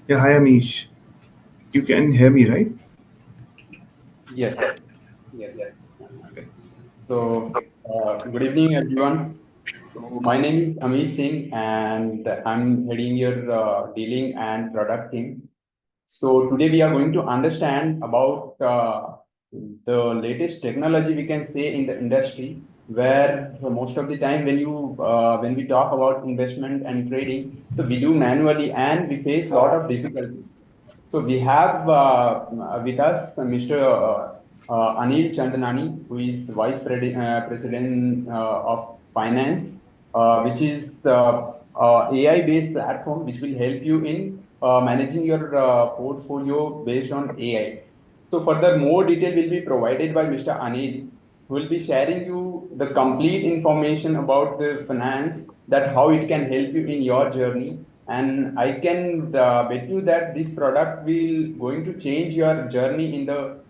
Yeah, hi Amish. You can hear me, right? Yes, yes. So, good evening, everyone. So, my name is Amish Singh, and I'm heading your dealing and product team. So, today we are going to understand about the latest technology we can say in the industry, where most of the time when we talk about investment and trading, so we do manually and we face a lot of difficulty. So we have with us Mr. Anil Chandnani, who is President of Finance, which is AI-based platform which will help you in managing your portfolio based on AI. So further, more detail will be provided by Mr. Anil, who will be sharing you the complete information about the finance, that how it can help you in your journey. And I can bet you that this product will going to change your journey in the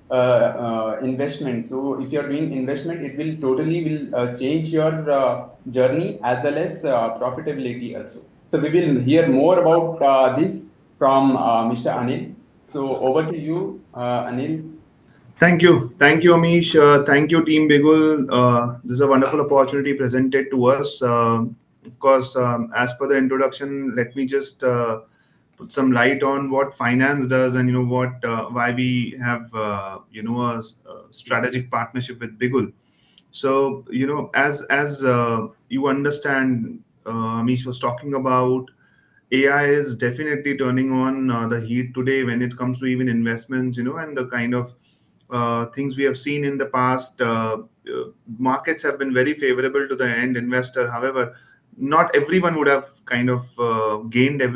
investment. So if you're doing investment, it will totally will change your journey as well as profitability also. So we will hear more about this from Mr. Anil. So over to you, Anil. Thank you, Amish. Thank you, Team Bigul. This is a wonderful opportunity presented to us. Of course, as per the introduction, let me just put some light on what finance does, and what why we have a strategic partnership with Bigul. So as you understand, Amish was talking about, AI is definitely turning on the heat today when it comes to even investments, and the kind of things we have seen in the past. Markets have been very favorable to the end investor. However, not everyone would have kind of gained a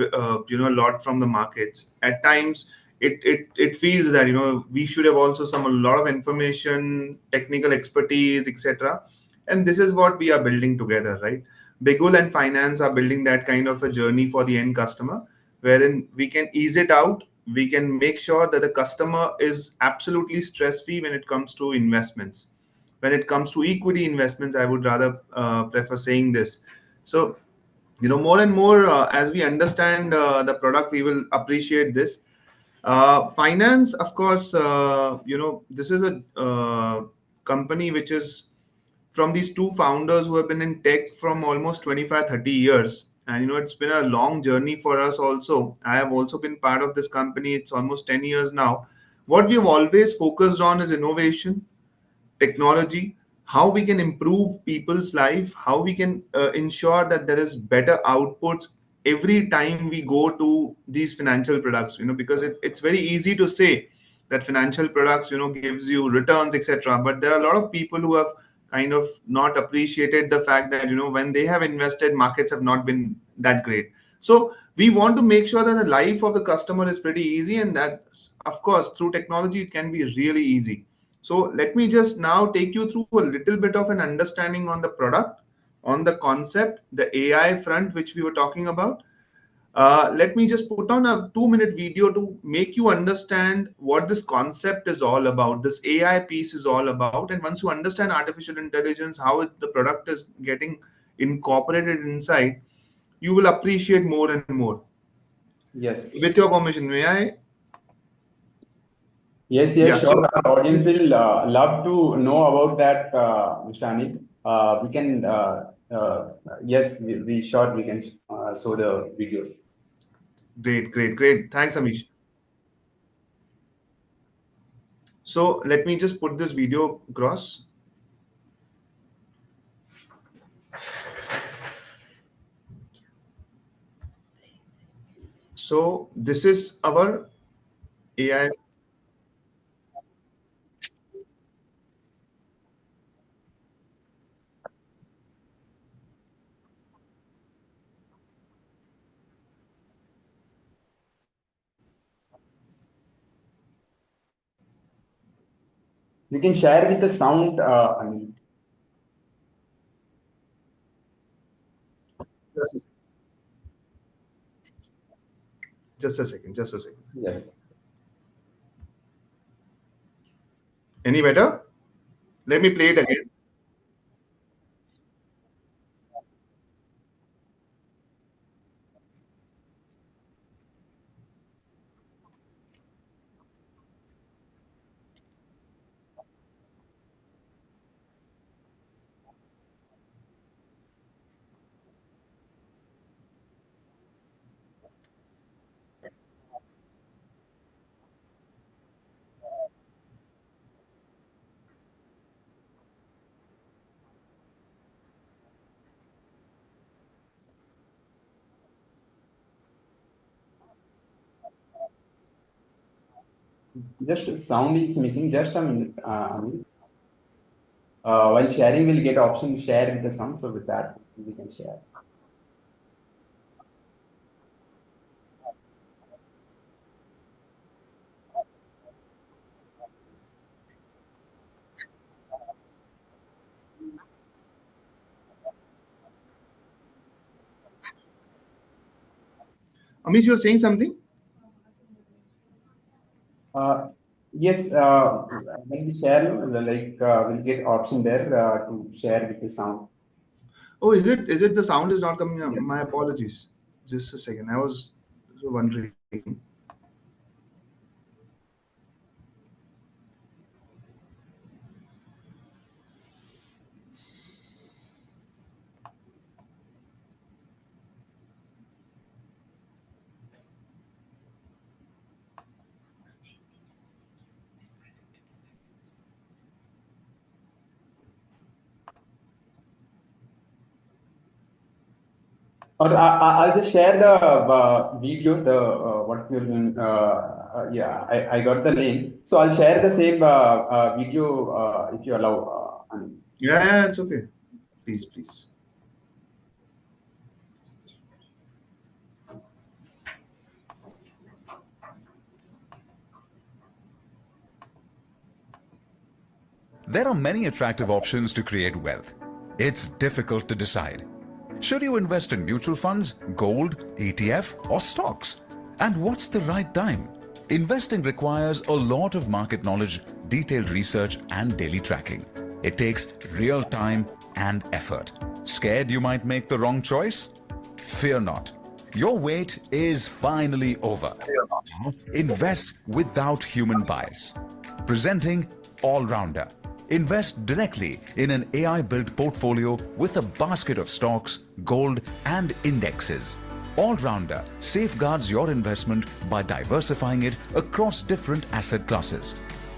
lot from the markets. At times, it feels that we should have also some a lot of information, technical expertise, etc. And this is what we are building together, right? Bigul and Finance are building that kind of a journey for the end customer, wherein we can ease it out. We can make sure that the customer is absolutely stress free when it comes to investments. When it comes to equity investments, I would rather prefer saying this. So, more and more as we understand the product, we will appreciate this. Finance, of course, this is a company which is from these two founders who have been in tech from almost 25, 30 years. And it's been a long journey for us also. I have also been part of this company. It's almost 10 years now. What we have always focused on is innovation, technology, how we can improve people's life, how we can ensure that there is better outputs every time we go to these financial products, because it's very easy to say that financial products, gives you returns, etc. But there are a lot of people who have kind of not appreciated the fact that, when they have invested, markets have not been that great. So we want to make sure that the life of the customer is pretty easy, and that, of course, through technology, it can be really easy. So let me just now take you through a little bit of an understanding on the product, on the concept, the AI front, which we were talking about. Let me just put on a 2-minute video to make you understand what this concept is all about, this AI piece is all about. And once you understand artificial intelligence, how the product is getting incorporated inside, you will appreciate more and more. Yes. With your permission, may I? Yes, Yeah, yes, so sure. Our audience will love to know about that, Mr. Anil. We can, yes, we sure we can show the videos. great, great, great. Thanks, Amish. So let me just put this video across. So this is our AI. You can share with the sound, Anil. Just a, just a second, just a second. Yes. Any better? Let me play it again. Just sound is missing. Just a minute. While sharing, we'll get option share with the sound. So with that, we can share. Amish, you're saying something? Yes, when we share, we'll get option there to share with the sound. Oh, is it? Is it the sound is not coming up? Yeah. My apologies. Just a second. I was wondering. Or I'll just share the video, the what we're doing. Yeah, I got the link. So I'll share the same video if you allow. Yeah, it's okay. Please, please. There are many attractive options to create wealth. It's difficult to decide. Should you invest in mutual funds, gold, ETF, or stocks? And what's the right time? Investing requires a lot of market knowledge, detailed research, and daily tracking. It takes real time and effort. Scared you might make the wrong choice? Fear not. Your wait is finally over. Now, invest without human bias. Presenting All-Rounder. Invest directly in an AI-built portfolio with a basket of stocks, gold, and indexes. All-Rounder safeguards your investment by diversifying it across different asset classes.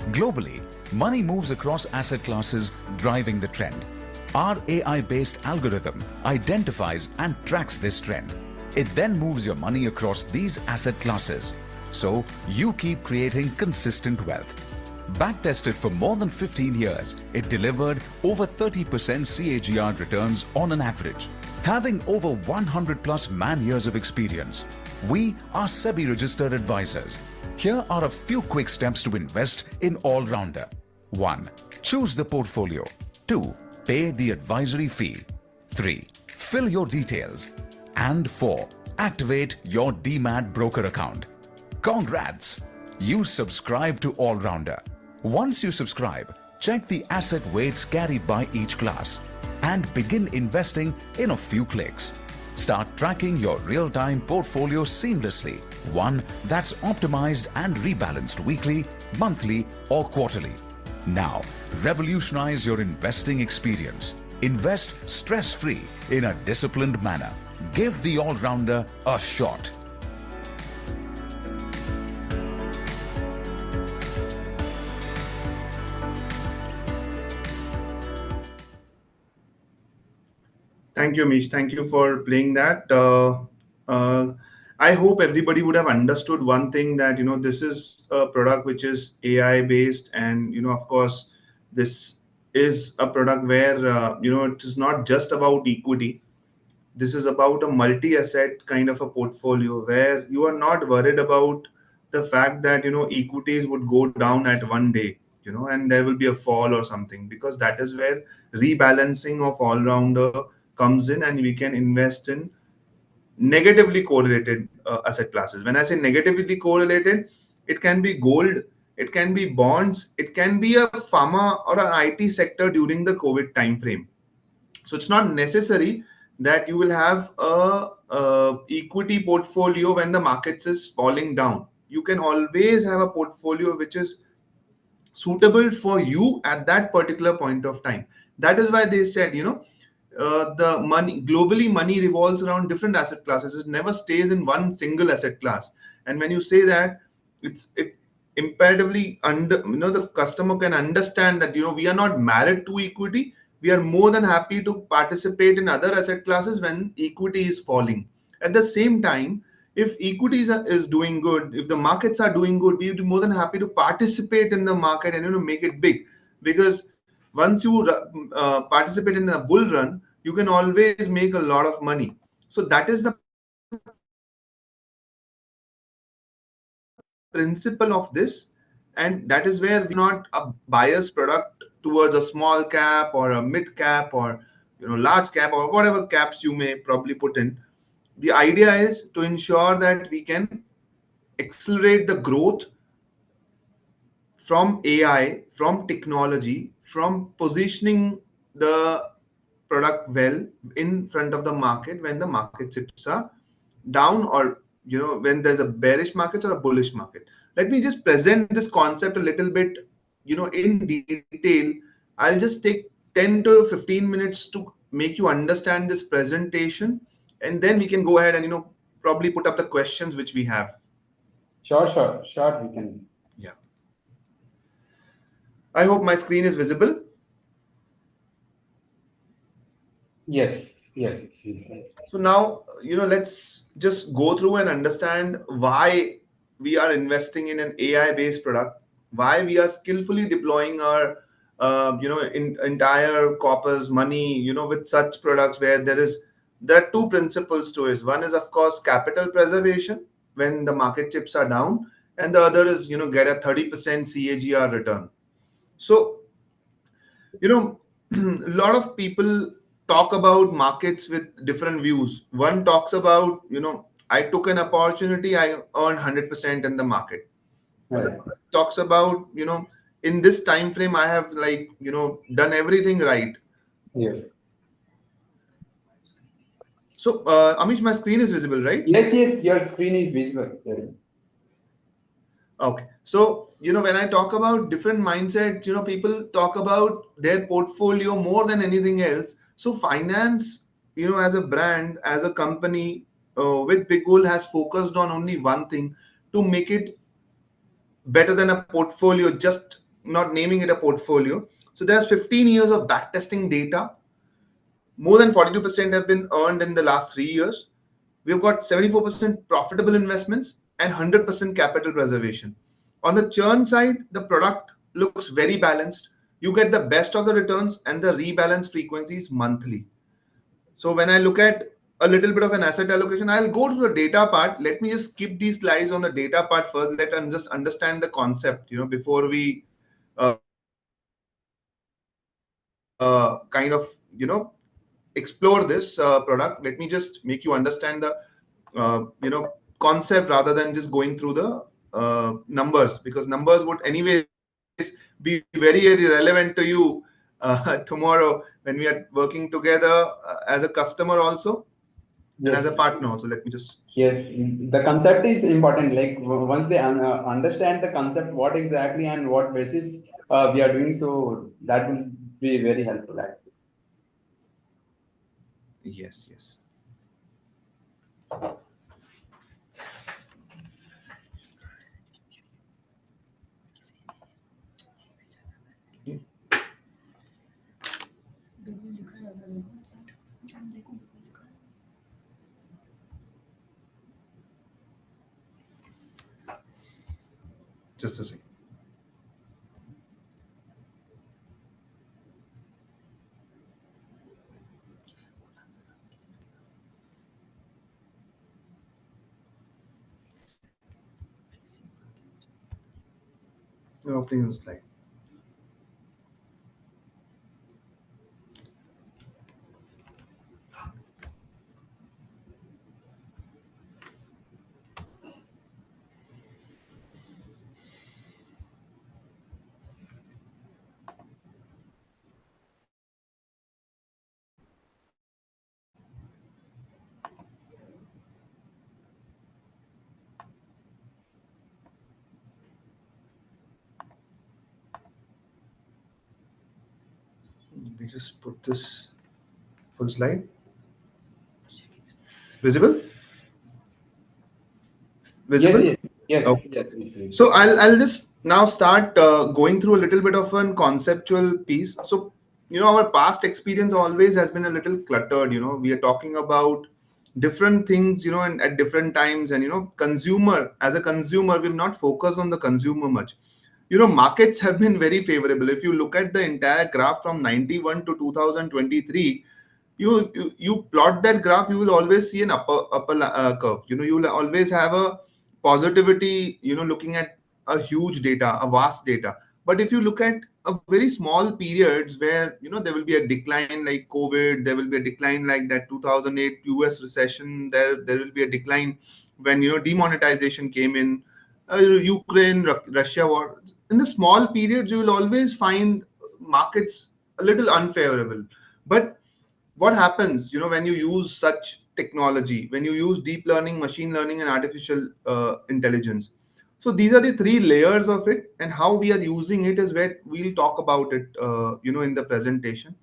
Globally, money moves across asset classes, driving the trend. Our AI-based algorithm identifies and tracks this trend. It then moves your money across these asset classes. So you keep creating consistent wealth. Backtested for more than 15 years, it delivered over 30% CAGR returns on an average. Having over 100 plus man-years of experience, we are SEBI registered advisors. Here are a few quick steps to invest in All-Rounder. 1. Choose the portfolio. 2. Pay the advisory fee. 3. Fill your details. And 4. Activate your DMAT broker account. Congrats! You subscribe to All-Rounder. Once you subscribe, check the asset weights carried by each class and begin investing in a few clicks. Start tracking your real-time portfolio seamlessly, one that's optimized and rebalanced weekly, monthly, or quarterly. Now, revolutionize your investing experience. Invest stress-free in a disciplined manner. Give the All-Rounder a shot. Thank you, Amish. Thank you for playing that. I hope everybody would have understood one thing, that this is a product which is AI based, and of course this is a product where it is not just about equity. This is about a multi-asset kind of a portfolio where you are not worried about the fact that equities would go down at one day, and there will be a fall or something, because that is where rebalancing of all-rounder comes in, and we can invest in negatively correlated asset classes. When I say negatively correlated, it can be gold, it can be bonds, it can be a pharma or an IT sector during the COVID time frame. So it's not necessary that you will have a equity portfolio when the markets is falling down. You can always have a portfolio which is suitable for you at that particular point of time. That is why they said, the money globally, money revolves around different asset classes. It never stays in one single asset class. And when you say that, it imperatively the customer can understand that we are not married to equity. We are more than happy to participate in other asset classes when equity is falling. At the same time, if equities is doing good, if the markets are doing good, we would be more than happy to participate in the market and make it big. Because once you participate in a bull run, you can always make a lot of money. So that is the principle of this, and that is where we're not a biased product towards a small cap or a mid cap or large cap or whatever caps you may probably put in. The idea is to ensure that we can accelerate the growth from AI, from technology, from positioning the product well in front of the market when the market chips are down, or when there's a bearish market or a bullish market. Let me just present this concept a little bit in detail. I'll just take 10 to 15 minutes to make you understand this presentation, and then we can go ahead and probably put up the questions which we have. Sure, we can. Yeah, I hope my screen is visible. Yes, it's visible. So now, let's just go through and understand why we are investing in an AI-based product, why we are skillfully deploying our, entire corpus money, with such products where there are two principles to it. One is, of course, capital preservation when the market chips are down, and the other is, get a 30% CAGR return. So, a lot of people talk about markets with different views. One talks about, I took an opportunity, I earned 100% in the market. Right. Other talks about, in this time frame, I have done everything right. Yes. So, Amish, my screen is visible, right? Yes, your screen is visible. Okay. So, when I talk about different mindsets, people talk about their portfolio more than anything else. So finance, as a brand, as a company, with Bigul has focused on only one thing, to make it better than a portfolio, just not naming it a portfolio. So there's 15 years of backtesting data. More than 42% have been earned in the last 3 years. We've got 74% profitable investments and 100% capital preservation. On the churn side, the product looks very balanced. You get the best of the returns and the rebalance frequencies monthly. So when I look at a little bit of an asset allocation, I'll go to the data part. Let me just skip these slides on the data part first. Let us just understand the concept, before we kind of, explore this product. Let me just make you understand the, concept rather than just going through the numbers, because numbers would anyways be very, very relevant to you tomorrow when we are working together as a customer also, and as a partner also. Let me just... Yes, the concept is important. Like once they understand the concept, what exactly and what basis we are doing, so that will be very helpful actually. Yes. Just a second. You're opening the slide. We just put this full slide. Visible? Yes. Okay. Yes. So I'll just now start going through a little bit of a conceptual piece. So our past experience always has been a little cluttered. We are talking about different things, and at different times. And as a consumer, we've not focused on the consumer much. Markets have been very favorable. If you look at the entire graph from 91 to 2023, you plot that graph, you will always see an upper curve. You will always have a positivity, looking at a huge data, a vast data. But if you look at a very small periods where there will be a decline like COVID, there will be a decline like that 2008 US recession, there will be a decline when demonetization came in, Ukraine Russia war. In the small periods, you will always find markets a little unfavorable. But what happens when you use such technology, when you use deep learning, machine learning, and artificial intelligence? So these are the three layers of it, and how we are using it is where we'll talk about it in the presentation.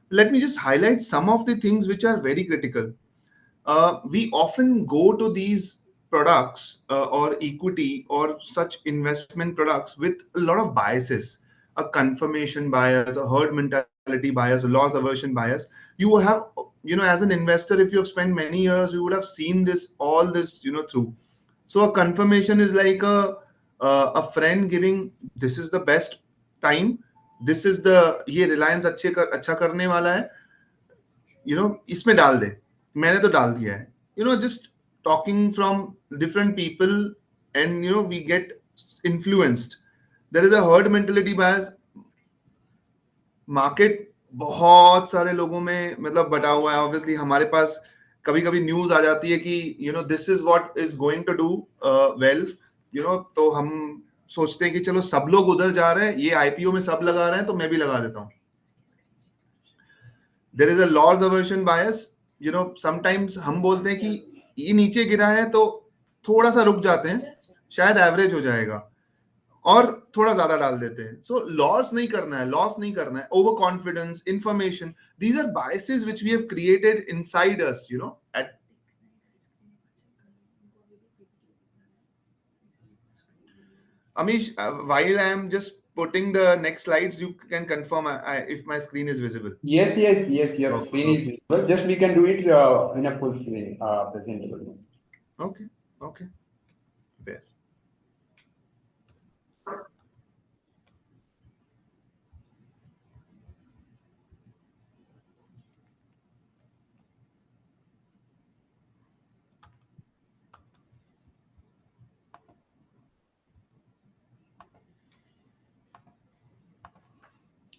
Let me just highlight some of the things which are very critical. We often go to these products or equity or such investment products with a lot of biases, a confirmation bias, a herd mentality bias, a loss aversion bias. You have, as an investor, if you have spent many years, you would have seen all this, through. So a confirmation is like a friend giving, this is the best time, this is the, ये Reliance अच्छा करने वाला है, इसमें डाल दे, मैंने तो डाल दिया है. Just talking from different people, and we get influenced. There is a herd mentality bias. Market बहुत सारे लोगों में मतलब बटा हुआ है. Obviously हमारे पास कभी कभी न्यूज आ जाती है कि this is what is going to do well, तो हम सोचते हैं कि चलो सब लोग उधर जा रहे हैं, ये आईपीओ में सब लगा रहे हैं, तो मैं भी लगा देता हूं. There is a loss aversion bias. Sometimes हम बोलते हैं कि ये नीचे गिरा है तो थोड़ा सा रुक जाते हैं, शायद एवरेज हो जाएगा, और थोड़ा ज्यादा डाल देते हैं. सो लॉस नहीं करना है. Over confidence, information, these are biases which we have created inside us, at Amish, while I am just putting the next slides, you can confirm if my screen is visible. Yes, your screen is visible. Just we can do it in a full screen presentable. Okay. Where?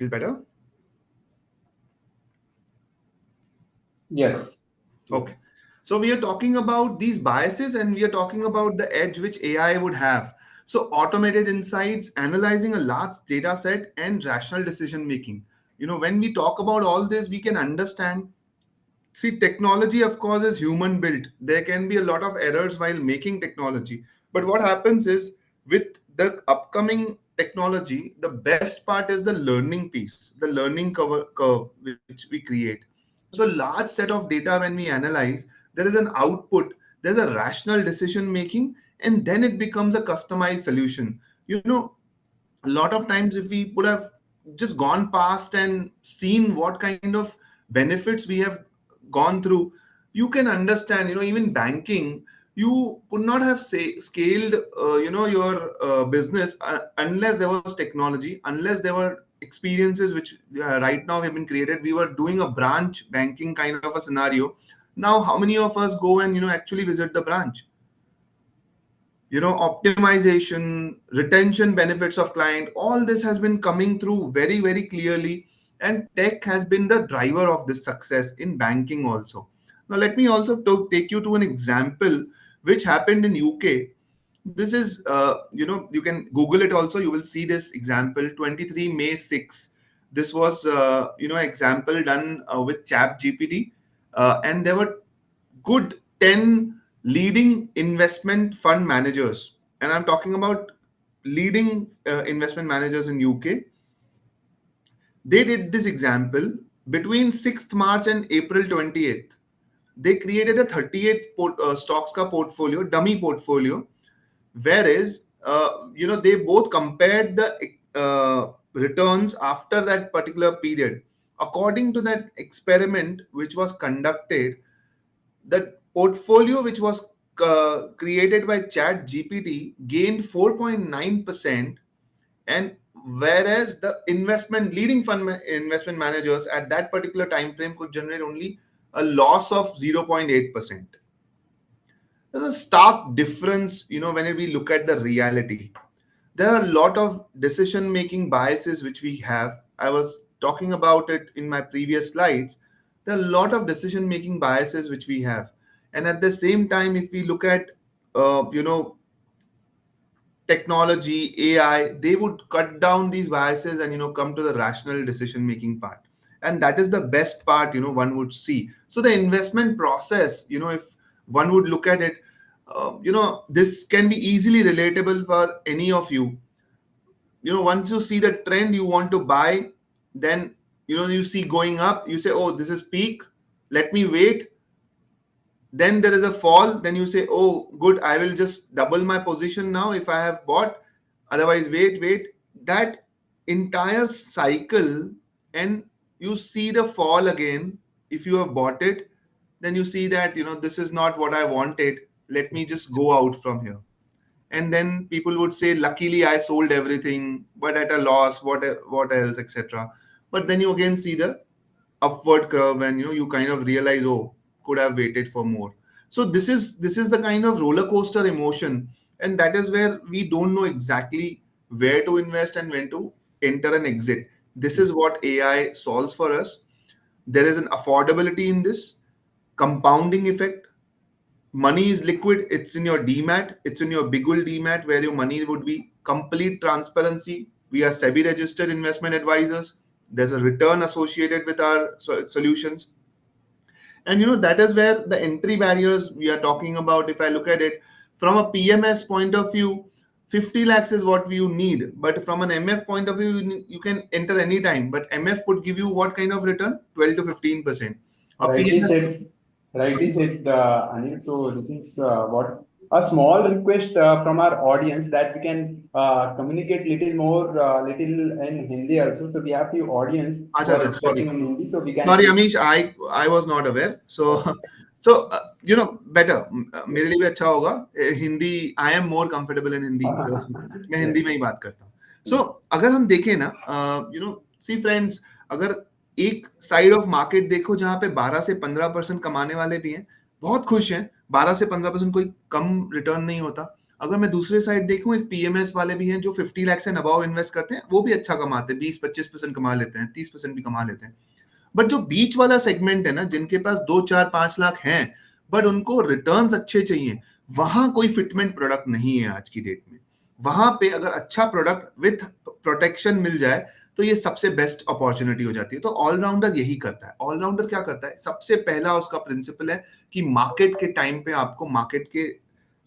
Is better? Yes. Okay. So we are talking about these biases, and we are talking about the edge which AI would have. So automated insights, analyzing a large data set, and rational decision making. When we talk about all this, we can understand. See, technology, of course, is human built. There can be a lot of errors while making technology. But what happens is, with the upcoming technology, the best part is the learning piece, the learning curve which we create. So, large set of data, when we analyze, there is an output, there's a rational decision making, and then it becomes a customized solution. A lot of times, if we would have just gone past and seen what kind of benefits we have gone through, you can understand, even banking, you could not have scaled your business unless there was technology, unless there were experiences which right now have been created. We were doing a branch banking kind of a scenario. Now how many of us go and actually visit the branch? Optimization, retention benefits of client, all this has been coming through very, very clearly, and tech has been the driver of this success in banking also. Now let me also take you to an example which happened in UK. This is you can Google it also, you will see this example. 23 May 6, this was example done with ChatGPT, and there were good 10 leading investment fund managers, and I'm talking about leading investment managers in UK. They did this example between 6th March and April 28th. They created a 38 stocks ka portfolio, dummy portfolio, whereas they both compared the returns after that particular period. According to that experiment which was conducted, the portfolio which was created by Chat GPT gained 4.9%, and whereas the investment managers at that particular time frame could generate only a loss of 0.8%. There's a stark difference, when we look at the reality. There are a lot of decision making biases which we have. I was talking about it in my previous slides. There are a lot of decision making biases which we have, and at the same time, if we look at technology, AI, they would cut down these biases and come to the rational decision making part. And that is the best part, one would see. So the investment process, if one would look at it, this can be easily relatable for any of you. Once you see the trend you want to buy, then you see going up, you say, oh, this is peak, let me wait. Then there is a fall, then you say, oh good, I will just double my position now if I have bought, otherwise wait. That entire cycle, and you see the fall again. If you have bought it, then you see that this is not what I wanted, let me just go out from here. And then people would say, luckily I sold everything, but at a loss, what else, etc. But then you again see the upward curve, and you kind of realize, oh, could have waited for more. So this is the kind of roller coaster emotion, and that is where we don't know exactly where to invest and when to enter and exit. This is what AI solves for us. There is an affordability in this, compounding effect. Money is liquid, it's in your demat, it's in your Bigul demat, where your money would be. Complete transparency. We are SEBI registered investment advisors. There's a return associated with our solutions. And that is where the entry barriers we are talking about. If I look at it from a PMS point of view, 50 lakhs is what you need. But from an MF point of view, you can enter anytime. But MF would give you what kind of return? 12 to 15%. Rightly said, Anil. So this is what a small request from our audience, that we can communicate little more, little in Hindi also. So we have the audience sorry. in Hindi, so we can. Sorry, Amish, I was not aware. So better. मेरे लिए भी अच्छा होगा. Hindi, I am more comfortable in Hindi. मैं हिंदी में ही बात करता हूँ. So अगर हम देखें ना, see friends, अगर एक साइड ऑफ मार्केट देखो जहां पे 12 से 15% कमाने वाले भी हैं, बहुत खुश हैं. 12 से 15% कोई कम रिटर्न नहीं होता. अगर मैं दूसरे साइड देखूं, एक पीएमएस वाले भी हैं जो 50 लाख से अबव इन्वेस्ट करते हैं, वो भी अच्छा कमाते हैं, 20-25% कमा लेते हैं, 30% भी कमा लेते हैं. बट जो बीच वाला सेगमेंट है ना, जिनके पास 2, 4, 5 लाख हैं, बट उनको रिटर्न्स अच्छे चाहिए, वहां कोई फिटमेंट प्रोडक्ट नहीं है आज की डेट में. वहां पे अगर अच्छा प्रोडक्ट विथ प्रोटेक्शन मिल जाए तो ये सबसे बेस्ट अपॉर्चुनिटी हो जाती है. तो ऑलराउंडर यही करता है. ऑलराउंडर क्या करता है? सबसे पहला उसका प्रिंसिपल है कि मार्केट के टाइम पे आपको मार्केट के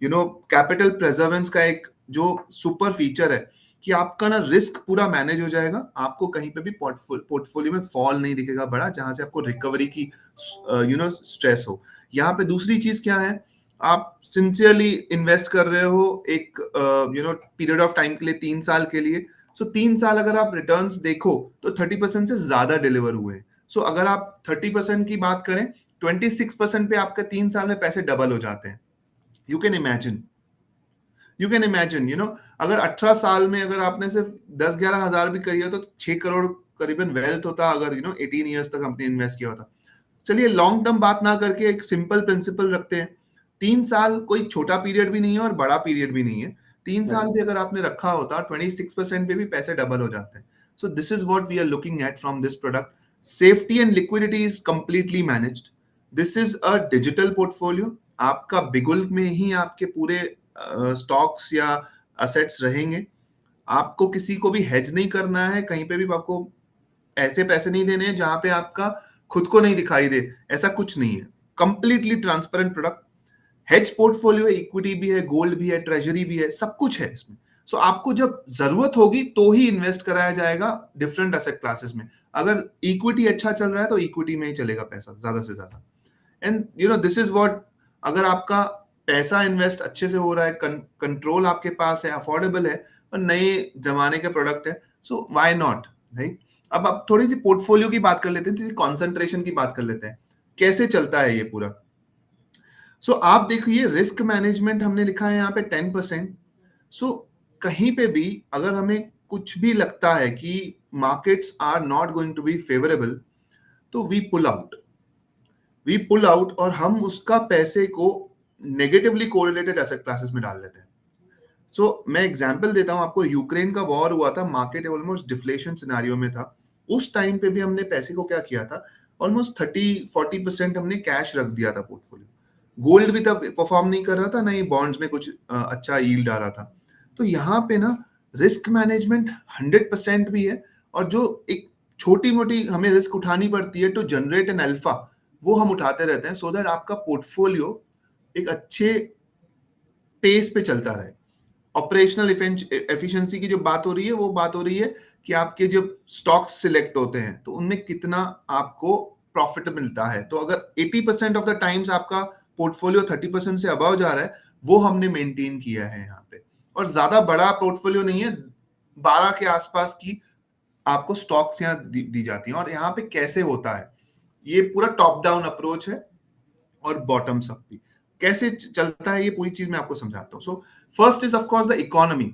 कैपिटल प्रेजर्वेंस का एक जो सुपर फीचर है कि आपका ना रिस्क पूरा मैनेज हो जाएगा. आपको कहीं पे भी पोर्टफोलियो में फॉल नहीं दिखेगा बड़ा, जहां से आपको रिकवरी की स्ट्रेस हो. यहाँ पे दूसरी चीज क्या है? आप सिंसियरली इन्वेस्ट कर रहे हो एक पीरियड ऑफ टाइम के लिए, 3 साल के लिए. सो 3 साल अगर आप रिटर्न्स देखो तो 30% से ज्यादा डिलीवर हुए. सो अगर आप 30% की बात करें, 26% पे आपके 3 साल में पैसे डबल हो जाते हैं. यू कैन इमेजिन, अगर 18 साल में अगर आपने सिर्फ 10-11 हजार भी करी हो तो 6 करोड़ करीबन वेल्थ होता. अगर 18 ईयर्स तक हमने इन्वेस्ट किया होता. चलिए लॉन्ग टर्म बात ना करके एक सिंपल प्रिंसिपल रखते हैं. 3 साल कोई छोटा पीरियड भी नहीं है और बड़ा पीरियड भी नहीं है. 3 साल भी अगर आपने रखा होता, 26% पे भी पैसे डबल हो जाते हैं. So this is what we are looking at from this product. Safety and liquidity is completely managed. This is a digital portfolio. आपका बिगुल में ही आपके पूरे स्टॉक्स या असेट्स रहेंगे. आपको किसी को भी हेज नहीं करना है. कहीं पे भी आपको ऐसे पैसे नहीं देने हैं जहां पे आपका खुद को नहीं दिखाई दे. ऐसा कुछ नहीं है. Completely transparent product. Hedge portfolio है, इक्विटी भी है, गोल्ड भी है, ट्रेजरी भी है, सब कुछ है इसमें. सो आपको जब जरूरत होगी तो ही इन्वेस्ट कराया जाएगा डिफरेंट एसेट क्लासेस में. अगर इक्विटी अच्छा चल रहा है तो इक्विटी में ही चलेगा पैसा ज्यादा से ज्यादा. एंड दिस इज व्हाट, अगर आपका पैसा इन्वेस्ट अच्छे से हो रहा है, कंट्रोल आपके पास है, अफोर्डेबल है और नए जमाने के प्रोडक्ट है, सो व्हाई नॉट, राइट. अब आप थोड़ी सी पोर्टफोलियो की बात कर लेते हैं, कॉन्सेंट्रेशन की बात कर लेते हैं. कैसे चलता है ये पूरा? सो आप देखिए रिस्क मैनेजमेंट हमने लिखा है यहाँ पे 10%. सो कहीं पे भी अगर हमें कुछ भी लगता है कि markets are not going to be favourable, तो वी पुल आउट और हम उसका पैसे को नेगेटिवली कोरिलेटेड एसेट क्लासेस में डाल देते हैं. सो मैं एग्जांपल देता हूं आपको. यूक्रेन का वॉर हुआ था, मार्केट ऑलमोस्ट डिफ्लेशन सिनेरियो में था. उस टाइम पे भी हमने पैसे को क्या किया था, ऑलमोस्ट 30-40% हमने कैश रख दिया था पोर्टफोलियो. गोल्ड भी तब परफॉर्म नहीं कर रहा था, नहीं बॉन्ड्स में कुछ अच्छा यील्ड आ रहा था. तो यहाँ पे ना रिस्क मैनेजमेंट 100% भी है, और जो एक छोटी मोटी हमें रिस्क उठानी पड़ती है टू जनरेट एन अल्फा, वो हम उठाते रहते हैं, सो दैट आपका पोर्टफोलियो एक अच्छे पेस पे चलता रहे. ऑपरेशनल एफिशिएंसी की जो बात हो रही है, वो बात हो रही है कि आपके जब स्टॉक्स सिलेक्ट होते हैं तो उनमें कितना आपको प्रॉफिट मिलता है. तो अगर 80% ऑफ द टाइम्स आपका पोर्टफोलियो 30% से अबव जा रहा है, वो हमने मेंटेन किया है यहाँ पे. और ज्यादा बड़ा पोर्टफोलियो नहीं है, 12 के आसपास की आपको स्टॉक्स यहाँ दी जाती हैं. और यहाँ पे कैसे होता है, ये पूरा टॉप डाउन अप्रोच है और बॉटम्स अप भी. कैसे चलता है ये पूरी चीज मैं आपको समझाता हूँ. So first is of course the economy.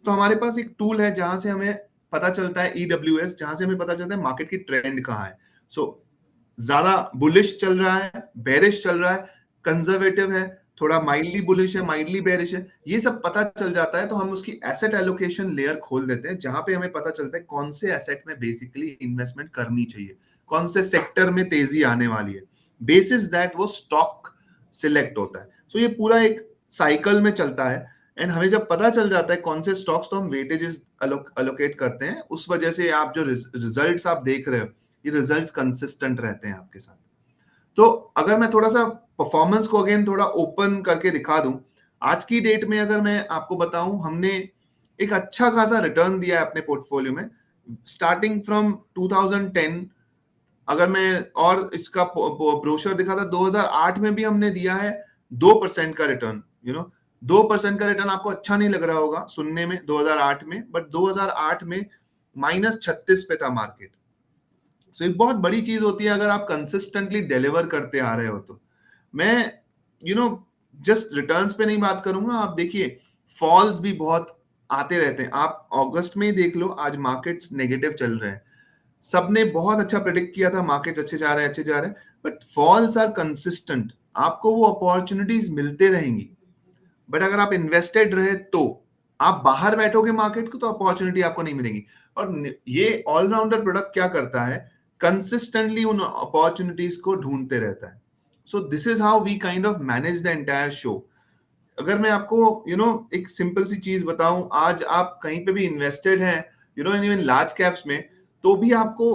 तो हमारे पास एक टूल है जहां से हमें पता चलता है, EWS, जहां से हमें पता चलता है मार्केट की ट्रेंड कहाँ है. सो ज्यादा बुलिश चल रहा है, बेरिश चल रहा है, कंजर्वेटिव है, थोड़ा माइल्डली बुलिश है, माइल्डली बेरिश है, ये सब पता चल जाता है. तो हम उसकी एसेट एलोकेशन लेयर खोल देते हैं, जहां पे हमें पता चलता है कौन से एसेट में बेसिकली इन्वेस्टमेंट करनी चाहिए, कौन से सेक्टर में तेजी आने वाली है. बेसिस दैट वो स्टॉक सिलेक्ट होता है. सो ये पूरा एक साइकिल में चलता है. एंड हमें जब पता चल जाता है कौन से स्टॉक्स, तो हम वेटेजेस अलोकेट करते हैं. उस वजह से आप जो रिजल्ट्स आप देख रहे हो, ये रिजल्ट्स कंसिस्टेंट रहते हैं आपके साथ. तो अगर मैं थोड़ा सा परफॉर्मेंस को अगेन थोड़ा ओपन करके दिखा दूं, आज की डेट में अगर मैं आपको बताऊं, हमने एक अच्छा खासा रिटर्न दिया है अपने पोर्टफोलियो में स्टार्टिंग फ्रॉम 2010. अगर मैं और इसका ब्रोशर दिखा था, 2008 में भी हमने दिया है 2% का रिटर्न. 2% का रिटर्न आपको अच्छा नहीं लग रहा होगा सुनने में 2008 में, बट 2008 में -36 पे था मार्केट. सो एक बहुत बड़ी चीज होती है अगर आप कंसिस्टेंटली डिलीवर करते आ रहे हो. तो मैं जस्ट रिटर्न्स पे नहीं बात करूंगा. आप देखिए फॉल्स भी बहुत आते रहते हैं. आप अगस्त में ही देख लो, आज मार्केट्स नेगेटिव चल रहे हैं. सबने बहुत अच्छा प्रेडिक्ट किया था मार्केट्स अच्छे जा रहे हैं, बट फॉल्स आर कंसिस्टेंट. आपको वो अपॉर्चुनिटीज मिलते रहेंगी, बट अगर आप इन्वेस्टेड रहे तो आप बाहर बैठोगे मार्केट को, तो अपॉर्चुनिटी आपको नहीं मिलेगी. और ये ऑलराउंडर प्रोडक्ट क्या करता है, कंसिस्टेंटली उन अपॉर्चुनिटीज को ढूंढते रहता है. So this is how we kind of manage the entire show. अगर मैं आपको एक सिंपल सी चीज बताऊं, आज आप कहीं पे भी इन्वेस्टेड हैं इन लार्ज कैप्स में, तो भी आपको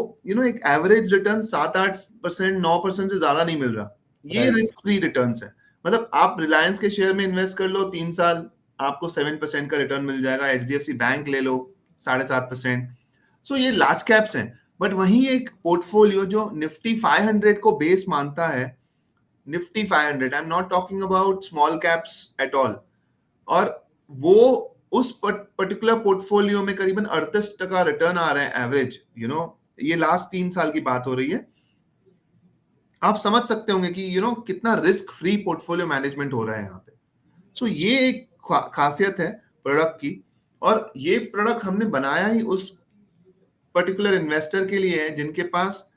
एक एवरेज रिटर्न 7-8%, 9% से ज्यादा नहीं मिल रहा. ये रिस्क फ्री रिटर्न है. मतलब आप रिलायंस के शेयर में इन्वेस्ट कर लो 3 साल, आपको 7% का रिटर्न मिल जाएगा. HDFC बैंक ले लो 7.5%. सो ये लार्ज कैप्स हैं. बट वहीं एक पोर्टफोलियो जो निफ्टी 500 को बेस मानता है, Nifty 500, I am not talking about small caps at all, और वो उस पर्टिकुलर पोर्टफोलियो में करीबन 38% रिटर्न आ रहे हैं एवरेज. ये लास्ट 3 साल की बात हो रही है. आप समझ सकते होंगे कि कितना रिस्क फ्री पोर्टफोलियो मैनेजमेंट हो रहा है यहाँ पे. सो ये एक खासियत है प्रोडक्ट की, और ये प्रोडक्ट हमने बनाया ही उस पर्टिकुलर इन्वेस्टर के लिए है जिनके पास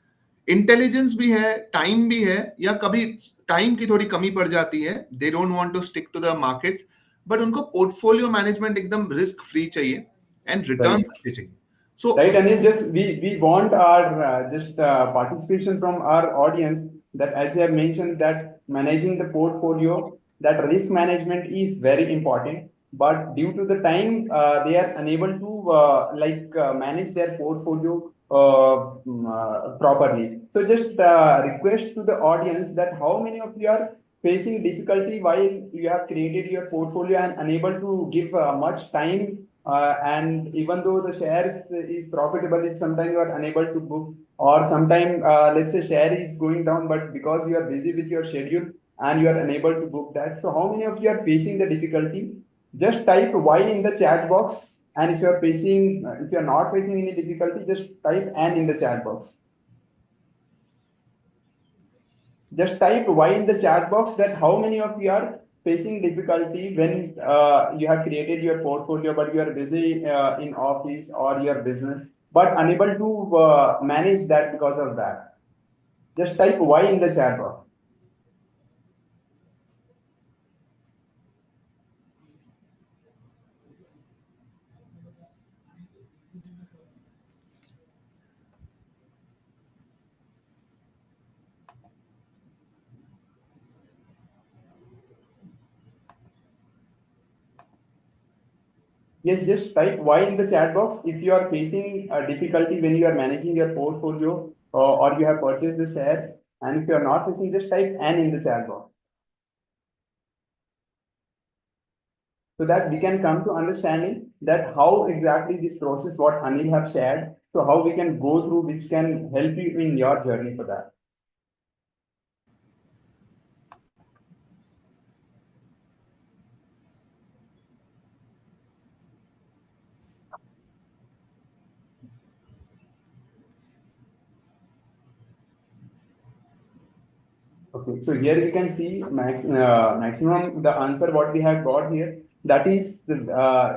इंटेलिजेंस भी है, टाइम भी है, या कभी टाइम की थोड़ी कमी पड़ जाती है, they don't want to stick to the markets, but उनको पोर्टफोलियो मैनेजमेंट एकदम रिस्क फ्री चाहिए एंड रिटर्न्स अच्छे चाहिए. So right, Anil, just we want our participation from our audience, that as you have mentioned that managing the portfolio, that risk management is very important, but due to the time they are unable to manage their portfolio properly. So just request to the audience that how many of you are facing difficulty while you have created your portfolio and unable to give much time, and even though the shares is profitable, it sometimes you are unable to book, or sometimes let's say share is going down, but because you are busy with your schedule and you are unable to book that. So how many of you are facing the difficulty? Just type Y in the chat box, and if you are not facing any difficulty, just type N in the chat box. just type Y in the chat box that how many of you are facing difficulty when you have created your portfolio, but you are busy in office or your business, but unable to manage that because of that. Just type Y in the chat box. Yes, just type Y in the chat box if you are facing a difficulty when you are managing your portfolio or you have purchased the shares. And if you are not facing, just type N in the chat box. So that we can come to understanding that how exactly this process, what Anil have shared, so how we can go through, which can help you in your journey for that. Okay, so here you can see maximum the answer what we have got here, that is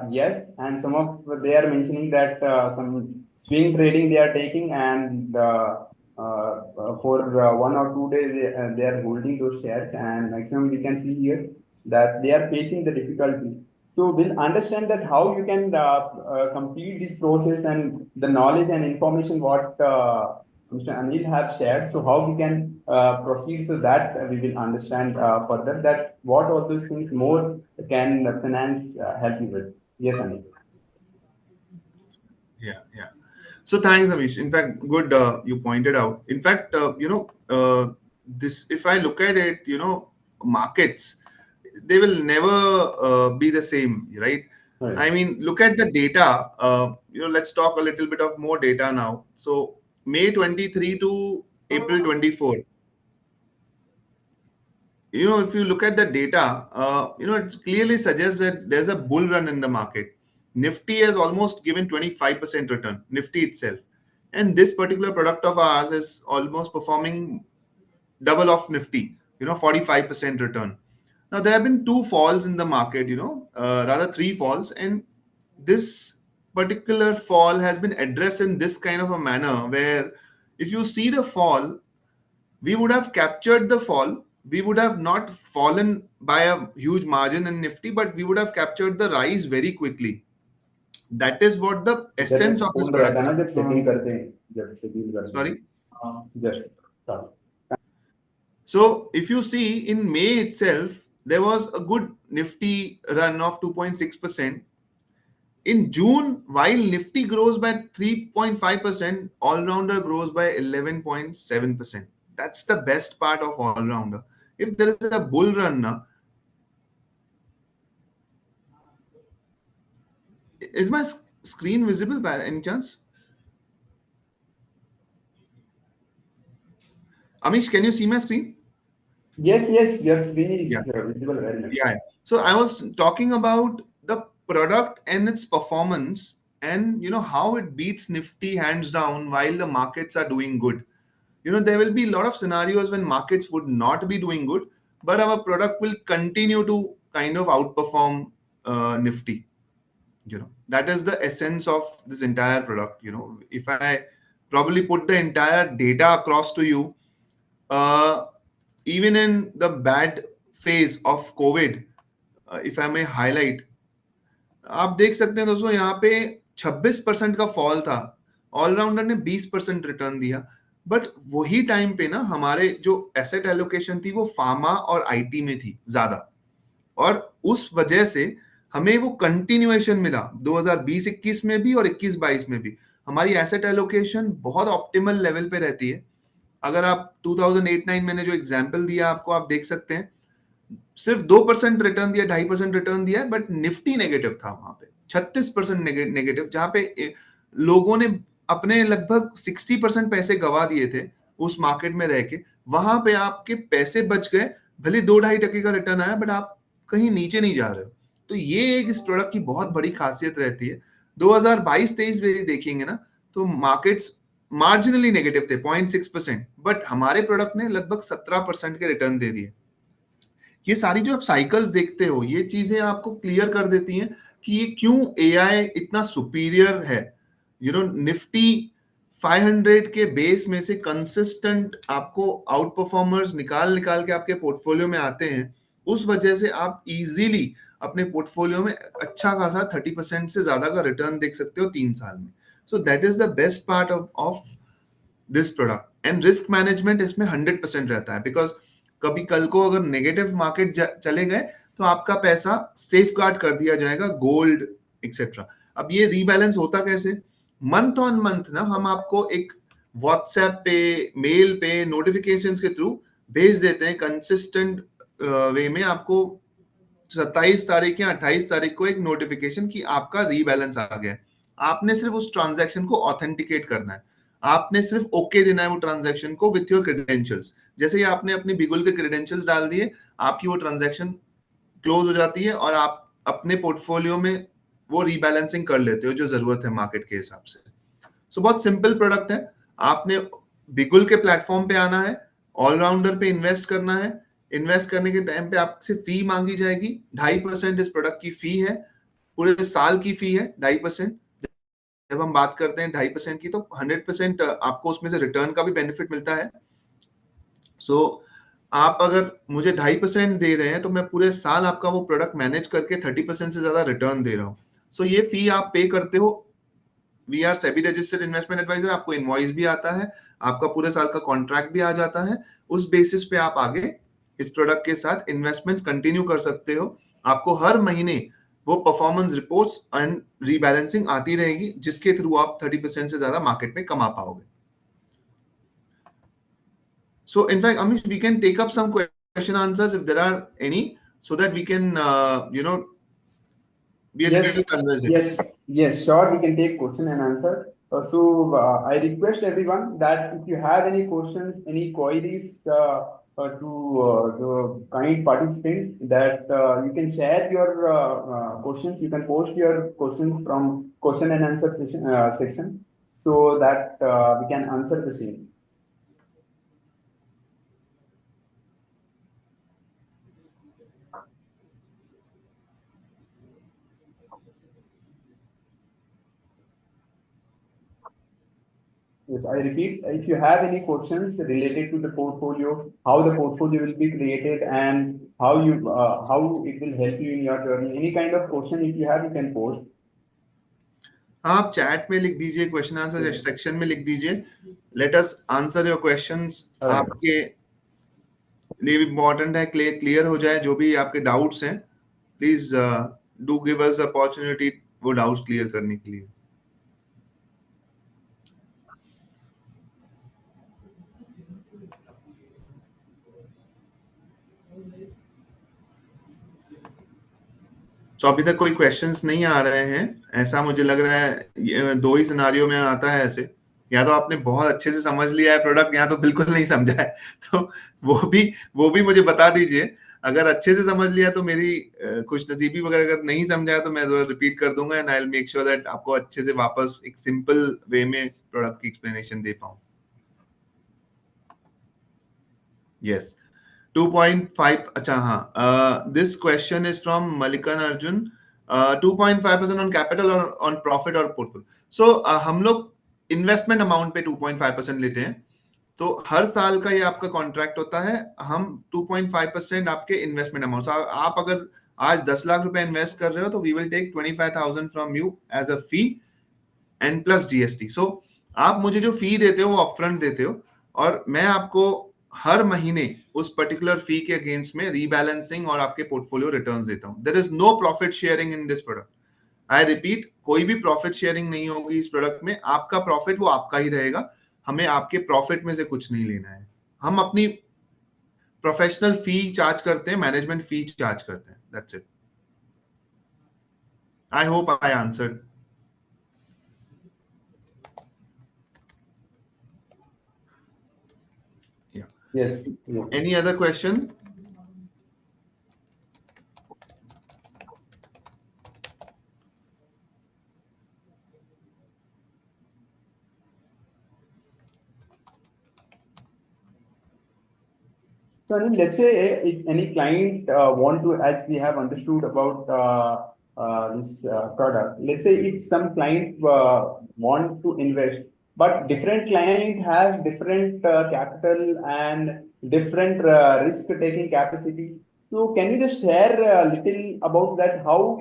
yes, and some of they are mentioning that some swing trading they are taking, and for 1 or 2 days they are holding those shares, and maximum we can see here that they are facing the difficulty. So we'll understand that how you can complete this process and the knowledge and information what Mr. Anil have shared. So how we can proceed so that we will understand further that what all those things more can finance help you with. Yes, Anil. Yeah. So thanks, Amish. In fact, good you pointed out. In fact, this if I look at it, markets, they will never be the same, right? Right. I mean, look at the data. Let's talk a little bit of more data now. So May 23 to April 24. If you look at the data, it clearly suggests that there's a bull run in the market. Nifty has almost given 25% return, Nifty itself. And this particular product of ours is almost performing double of Nifty, 45% return. Now, there have been two falls in the market, rather three falls. And this particular fall has been addressed in this kind of a manner where if you see the fall, we would have captured the fall. We would have not fallen by a huge margin in Nifty, but we would have captured the rise very quickly. That is what the essence of this product is. जब setting करते हैं, जब schedule करते हैं. Sorry. Just start. So if you see in May itself, there was a good Nifty run of 2.6%. In June, while Nifty grows by 3.5%, All-Rounder grows by 11.7%. That's the best part of All-Rounder. If there is a bull run now, is my screen visible by any chance? Amish, can you see my screen? Yes, your screen is visible very much. Yeah. So I was talking about the product and its performance and how it beats Nifty hands down while the markets are doing good. There will be a lot of scenarios when markets would not be doing good, but our product will continue to kind of outperform Nifty. That is the essence of this entire product. If I probably put the entire data across to you, even in the bad phase of COVID, if I may highlight, आप देख सकते हैं दोस्तों यहाँ पे 26% का fall था, allrounder ने 20% रिटर्न दिया, बट वही टाइम पे ना हमारे जो एसेट एलोकेशन थी वो फार्मा और आईटी में थी ज्यादा, और उस वजह से हमें वो कंटिन्यूएशन मिला 2020-21 में भी और 21-22 में भी. हमारी एसेट एलोकेशन बहुत ऑप्टिमल लेवल पे रहती है. अगर आप 2008-9 मैंने जो एग्जांपल दिया आपको, आप देख सकते हैं सिर्फ 2% रिटर्न दिया, 2.5% रिटर्न दिया, बट निफ्टी नेगेटिव था वहां पे 36% नेगेटिव, जहां पे लोगों ने अपने लगभग 60% पैसे गवा दिए थे उस मार्केट में रह के. वहां पे आपके पैसे बच गए, भले 2-2.5% का रिटर्न आया, बट आप कहीं नीचे नहीं जा रहे हो. तो ये एक इस प्रोडक्ट की बहुत बड़ी खासियत रहती है. 2022-23 में देखेंगे ना तो मार्केट्स मार्जिनली नेगेटिव थे 0.6%, बट हमारे प्रोडक्ट ने लगभग 17% के रिटर्न दे दिए। ये सारी जो आप साइकिल्स देखते हो, ये चीजें आपको क्लियर कर देती हैं कि ये क्यों एआई इतना सुपीरियर है। निफ्टी 500 के बेस में से कंसिस्टेंट आपको आउट परफॉर्मर्स निकाल निकाल के आपके पोर्टफोलियो में आते हैं। उस वजह से आप इजीली अपने पोर्टफोलियो में अच्छा खासा 30% से ज्यादा का रिटर्न देख सकते हो 3 साल में। सो that is the best part of this product. And risk management इसमें 100% रहता है, बिकॉज कभी कल को अगर नेगेटिव मार्केट चले गए तो आपका पैसा सेफ गार्ड कर दिया जाएगा, गोल्ड एक्सेट्रा। अब ये रीबैलेंस होता कैसे? मंथ ऑन मंथ ना हम आपको एक व्हाट्सएप पे, मेल पे, नोटिफिकेशंस के थ्रू भेज देते हैं कंसिस्टेंट वे में आपको 27 तारीख या 28 तारीख को एक नोटिफिकेशन कि आपका रीबैलेंस आ गया है। आपने सिर्फ उस ट्रांजैक्शन को ऑथेंटिकेट करना है, आपने सिर्फ ओके देना है वो ट्रांजैक्शन को विथ योर क्रेडेंशियल्स। जैसे ही आपने अपनी बिगुल के क्रेडेंशियल्स डाल दिए, आपकी वो ट्रांजैक्शन क्लोज हो जाती है और आप अपने पोर्टफोलियो में वो रीबैलेंसिंग कर लेते हो जो जरूरत है मार्केट के हिसाब से। सो बहुत सिंपल प्रोडक्ट है। आपने बिगुल के प्लेटफॉर्म पे आना है, ऑलराउंडर पे इन्वेस्ट करना है। इन्वेस्ट करने के टाइम पे आपसे फी मांगी जाएगी, 2.5% इस प्रोडक्ट की फी है, पूरे साल की फी है 2.5%। जब हम बात करते हैं 2.5% की, तो 100% आपको उसमें से रिटर्न का भी बेनिफिट मिलता है। सो आप अगर मुझे 2.5% दे रहे हैं तो मैं पूरे साल आपका वो प्रोडक्ट मैनेज करके 30% से ज्यादा रिटर्न दे रहा हूँ। सो ये फी आप पे करते हो। We are SEBI registered investment adviser, आपको इनवॉइस भी आता है, आपका पूरे साल का कॉन्ट्रैक्ट भी आ जाता है। उस बेसिस पे आप आगे इस प्रोडक्ट के साथ इन्वेस्टमेंट्स कंटिन्यू कर सकते हो। आपको हर महीने वो परफॉर्मेंस रिपोर्ट्स एंड रीबैलेंसिंग आती रहेगी, जिसके थ्रू आप 30% से ज्यादा मार्केट में कमा पाओगे। So in fact, Amish, we can take up some question answers if there are any, so that we can, be a little conversation. Yes, sure. We can take question and answer. I request everyone that if you have any questions, any queries to the kind participant, that you can share your questions. You can post your questions from question and answer section, so that we can answer the same. Yes, I repeat, if you have any questions related to the portfolio, how the portfolio will be created and how it will help you in your journey, any kind of question if you have, you can post. आप chat में लिख दीजिए, question answer section में लिख दीजिए। Let us answer your questions. आपके लिए important है क्लियर हो जाए जो भी आपके डाउट्स हैं। Please do give us opportunity वो डाउट्स क्लियर करने के लिए। तो अभी तक कोई क्वेश्चंस नहीं आ रहे हैं, ऐसा मुझे लग रहा है। ये 2 ही सिनारियो में आता है ऐसे, या तो आपने बहुत अच्छे से समझ लिया है प्रोडक्ट, या तो बिल्कुल नहीं समझा है। तो वो भी मुझे बता दीजिए। अगर अच्छे से समझ लिया तो मेरी खुशनसीबी, वगैरह अगर नहीं समझा तो मैं रिपीट कर दूंगा, and I will make sure that आपको अच्छे से वापस एक सिंपल वे में प्रोडक्ट की एक्सप्लेनेशन दे पाऊं। यस, 2.5, अच्छा हाँ, this question is from Mallikarjun. 2.5% on capital और ऑन प्रॉफिट और पोर्टफोलियो। सो हम लोग इन्वेस्टमेंट अमाउंट पे 2.5% लेते हैं। तो हर साल का ये आपका कॉन्ट्रैक्ट होता है। हम 2.5% आपके इन्वेस्टमेंट अमाउंट, आप अगर आज 10 लाख रुपए इन्वेस्ट कर रहे हो तो we will take 25,000 from you as a fee and plus GST. So आप मुझे जो फी देते हो वो अपफ्रंट देते हो, और मैं आपको हर महीने उस पर्टिकुलर फी के अगेंस्ट में रीबैलेंसिंग और आपके पोर्टफोलियो रिटर्न्स देता हूं। There is no profit sharing in this product. I repeat, कोई भी प्रॉफिट शेयरिंग नहीं होगी इस प्रोडक्ट में। आपका प्रॉफिट वो आपका ही रहेगा, हमें आपके प्रॉफिट में से कुछ नहीं लेना है। हम अपनी प्रोफेशनल फी चार्ज करते हैं, मैनेजमेंट फी चार्ज करते हैं, that's it. I hope I answered. Yes. Any other question? So Anil, let's say if any client want to, as we have understood about this product, let's say if some client want to invest, but different client has different capital and different risk-taking capacity. So can you just share a little about that? How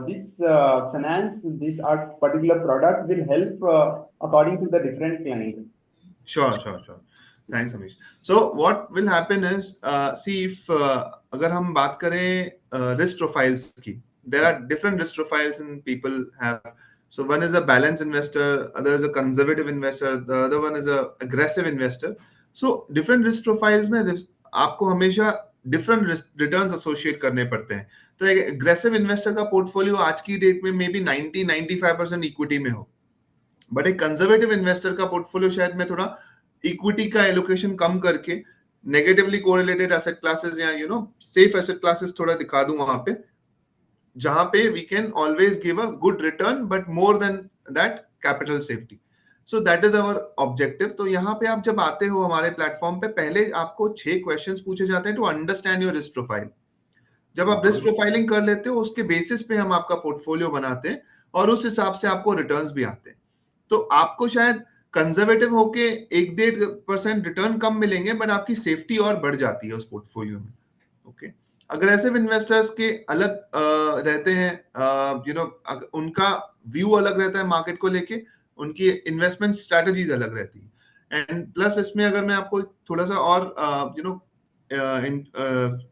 this finance, this particular product will help according to the different client? Sure. Thanks, Amish. So what will happen is, see if अगर हम बात करें risk profiles की, there are different risk profiles and people have. So one is a balanced investor, other is a conservative investor, the other one is a aggressive investor. So different risk profiles में आपको हमेशा different returns associate करने पड़ते हैं. तो एक aggressive investor का portfolio आज की डेट में मे बी 90-95% इक्विटी में हो, बट एक कंजर्वेटिव इन्वेस्टर का पोर्टफोलियो शायद मैं थोड़ा इक्विटी का एलोकेशन कम करके नेगेटिवली कोरिलेटेड एसेट क्लासेस या सेफ एसेट क्लासेस थोड़ा दिखा दूं वहां पे, जहां पे we can always give a good return but more than that capital safety. So that is our objective. तो यहाँ पे आप जब आते हो हमारे प्लेटफॉर्म पे, पहले आपको 6 क्वेश्चंस पूछे जाते हैं to understand your risk profile. जब आप रिस्क प्रोफाइलिंग कर लेते हो उसके बेसिस पे हम आपका पोर्टफोलियो बनाते हैं और उस हिसाब से आपको रिटर्न्स भी आते हैं. तो आपको शायद कंजर्वेटिव होके 1-1.5% रिटर्न कम मिलेंगे, बट आपकी सेफ्टी और बढ़ जाती है उस पोर्टफोलियो में. ओके. अग्रेसिव इन्वेस्टर्स के अलग रहते हैं, उनका व्यू अलग रहता है मार्केट को लेके, उनकी इन्वेस्टमेंट स्ट्रेटजीज अलग रहती है. एंड प्लस इसमें अगर मैं आपको थोड़ा सा और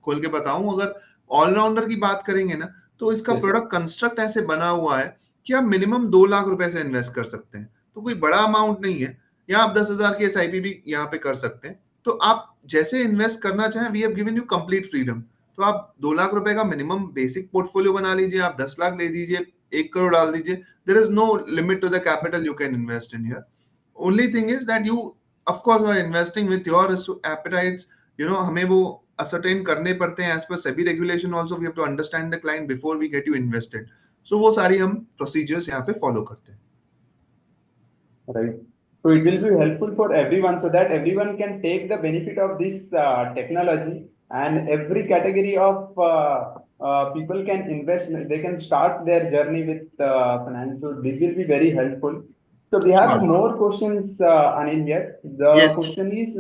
खोल के बताऊं, अगर ऑलराउंडर की बात करेंगे ना, तो इसका प्रोडक्ट कंस्ट्रक्ट ऐसे बना हुआ है कि आप मिनिमम 2 लाख रुपए से इन्वेस्ट कर सकते हैं. तो कोई बड़ा अमाउंट नहीं है. या आप 10,000 की SIP भी यहाँ पे कर सकते हैं. तो आप जैसे इन्वेस्ट करना चाहें, we have given you complete freedom. तो आप 2 लाख रुपए का मिनिमम बेसिक पोर्टफोलियो बना लीजिए, आप 10 लाख ले लीजिए, 1 करोड़ डाल दीजिए. There is no limit to the capital you can invest in here. Only thing is that you of course are investing with your appetites. हमें वो ascertain करने पड़ते हैं. As per SEBI regulation also we have to understand the client before we get you invested. So वो सारी हम procedures यहाँ पे फॉलो करते हैं. Right. So it will be helpful for everyone so that everyone can take the benefit of this technology, and every category of people can invest. They can start their journey with finance. So this will be very helpful. So we have more questions, Anil here. The question is,